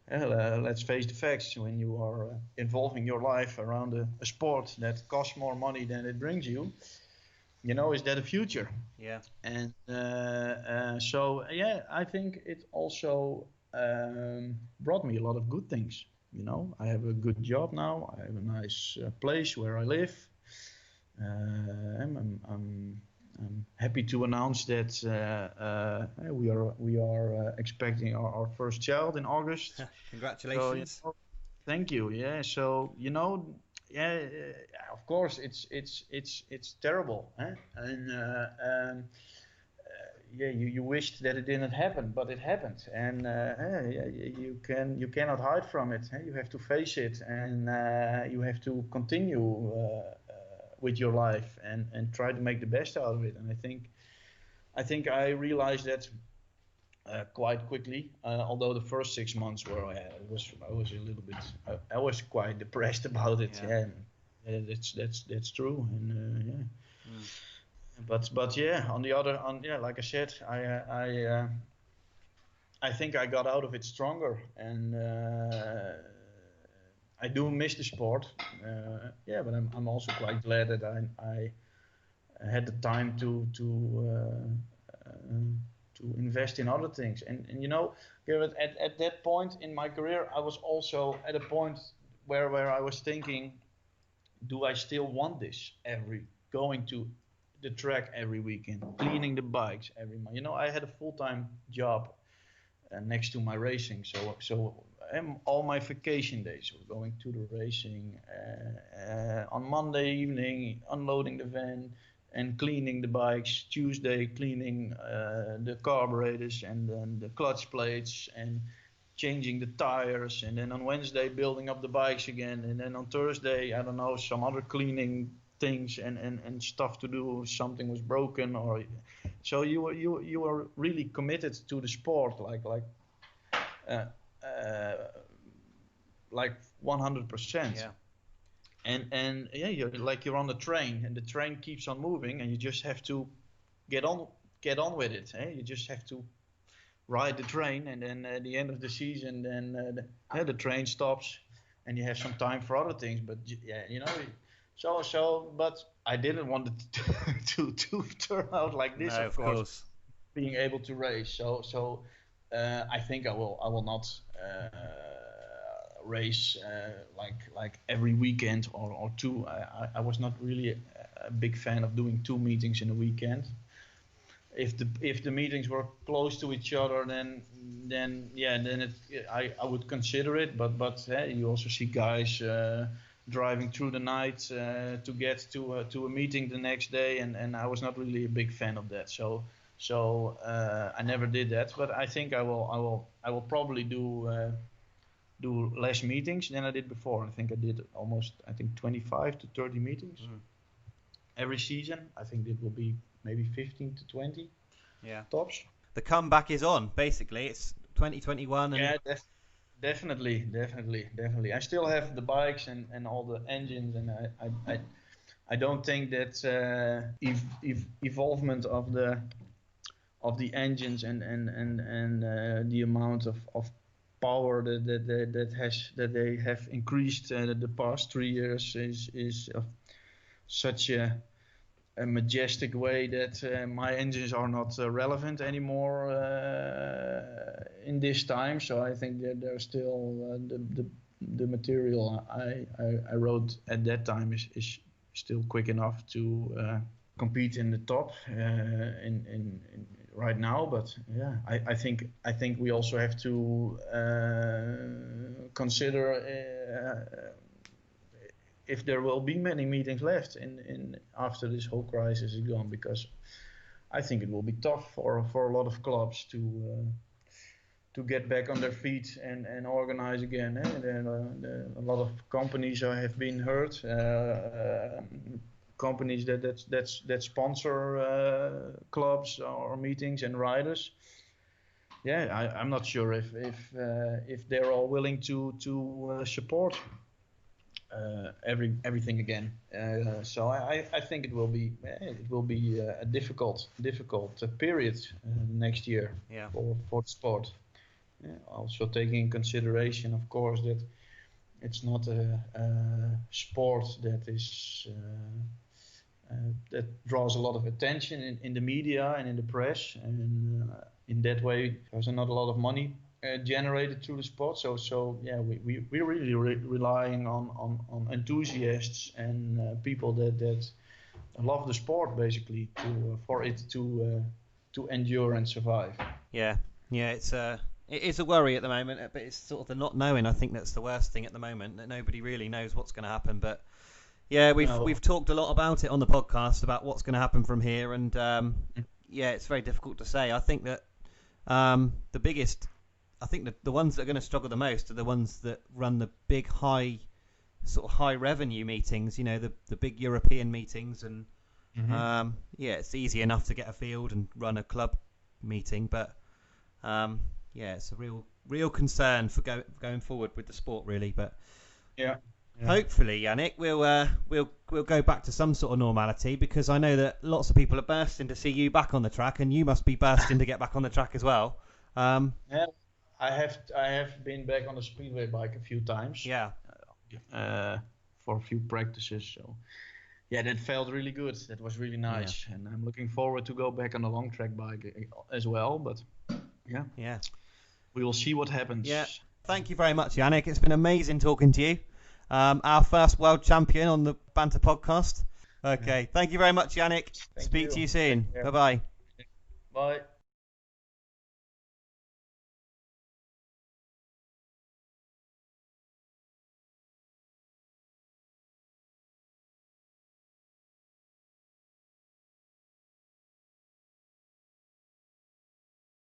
Let's face the facts. When you are involving your life around a sport that costs more money than it brings you, is that a future?
Yeah.
And I think it also brought me a lot of good things. I have a good job now. I have a nice place where I live. I'm happy to announce that we are expecting our first child in August.
Congratulations!
So, thank you. Yeah. So of course it's terrible, and you wished that it didn't happen, but it happened, and you cannot hide from it. You have to face it, and you have to continue with your life and try to make the best out of it. And I think I realized that quite quickly. Although the first 6 months were I was a little bit I was quite depressed about it. That's true. And but like I said, I think I got out of it stronger, and I do miss the sport, but I'm also quite glad that I had the time to invest in other things. And Garrett, at that point in my career, I was also at a point where I was thinking, do I still want this? Going to the track every weekend, cleaning the bikes every month. I had a full-time job next to my racing, so all my vacation days were going to the racing. On Monday evening, unloading the van and cleaning the bikes. Tuesday, cleaning the carburetors and then the clutch plates and changing the tires. And then on Wednesday, building up the bikes again. And then on Thursday, I don't know, some other cleaning things and stuff to do. Something was broken, or so you were really committed to the sport, like 100%.
Yeah.
And you're on the train, and the train keeps on moving, and you just have to get on with it. You just have to ride the train, and then at the end of the season, then the train stops, and you have some time for other things. But but I didn't want it to turn out like this.
No, of course.
Being able to race, so I think I will not race like every weekend or two. I was not really a big fan of doing 2 meetings in a weekend. If the meetings were close to each other, then I would consider it. But you also see guys driving through the night to get to a meeting the next day, and I was not really a big fan of that. So So I never did that, but I think I will probably do less meetings than I did before. I think I did almost 25 to 30 meetings every season. I think it will be maybe 15 to 20 tops.
The comeback is on, basically. It's 2021. And...
Yeah, definitely. I still have the bikes and all the engines, and I don't think that evolvement of the engines and the amount of power that they have increased the past 3 years is of such a majestic way that my engines are not relevant anymore in this time. So I think that there's still the material I wrote at that time is still quick enough to compete in the top in right now. But yeah, I think we also have to consider if there will be many meetings left in after this whole crisis is gone, because I think it will be tough for a lot of clubs to get back on their feet and organize again. A lot of companies have been hurt. Companies that sponsor clubs or meetings and riders. Yeah, I'm not sure if they're all willing to support everything again. So I think it will be a difficult period next year for the sport. Also taking in consideration, of course, that it's not a sport that is that draws a lot of attention in the media and in the press, and in that way there's not a lot of money generated through the sport. So yeah, we're really relying on enthusiasts and people that love the sport, basically, for it to endure and survive.
Yeah, it is a worry at the moment, but it's sort of the not knowing. I think that's the worst thing at the moment, that nobody really knows what's going to happen. But yeah, we've talked a lot about it on the podcast, about what's going to happen from here, and yeah, it's very difficult to say. I think that the biggest, I think that the ones that are going to struggle the most are the ones that run the big high revenue meetings, you know, the big European meetings, and yeah, it's easy enough to get a field and run a club meeting, but yeah, it's a real concern for going forward with the sport, really. But
yeah.
Hopefully, Jannick, we'll go back to some sort of normality, because I know that lots of people are bursting to see you back on the track, and you must be bursting to get back on the track as well.
Yeah, I have been back on the speedway bike a few times.
Yeah.
For a few practices. So yeah, that felt really good. That was really nice, and I'm looking forward to go back on the long track bike as well. But yeah, we will see what happens.
Yeah. Thank you very much, Jannick. It's been amazing talking to you. Our first world champion on the Banter podcast. Okay. Thank you very much, Jannick. Speak to you soon. Bye-bye.
Bye.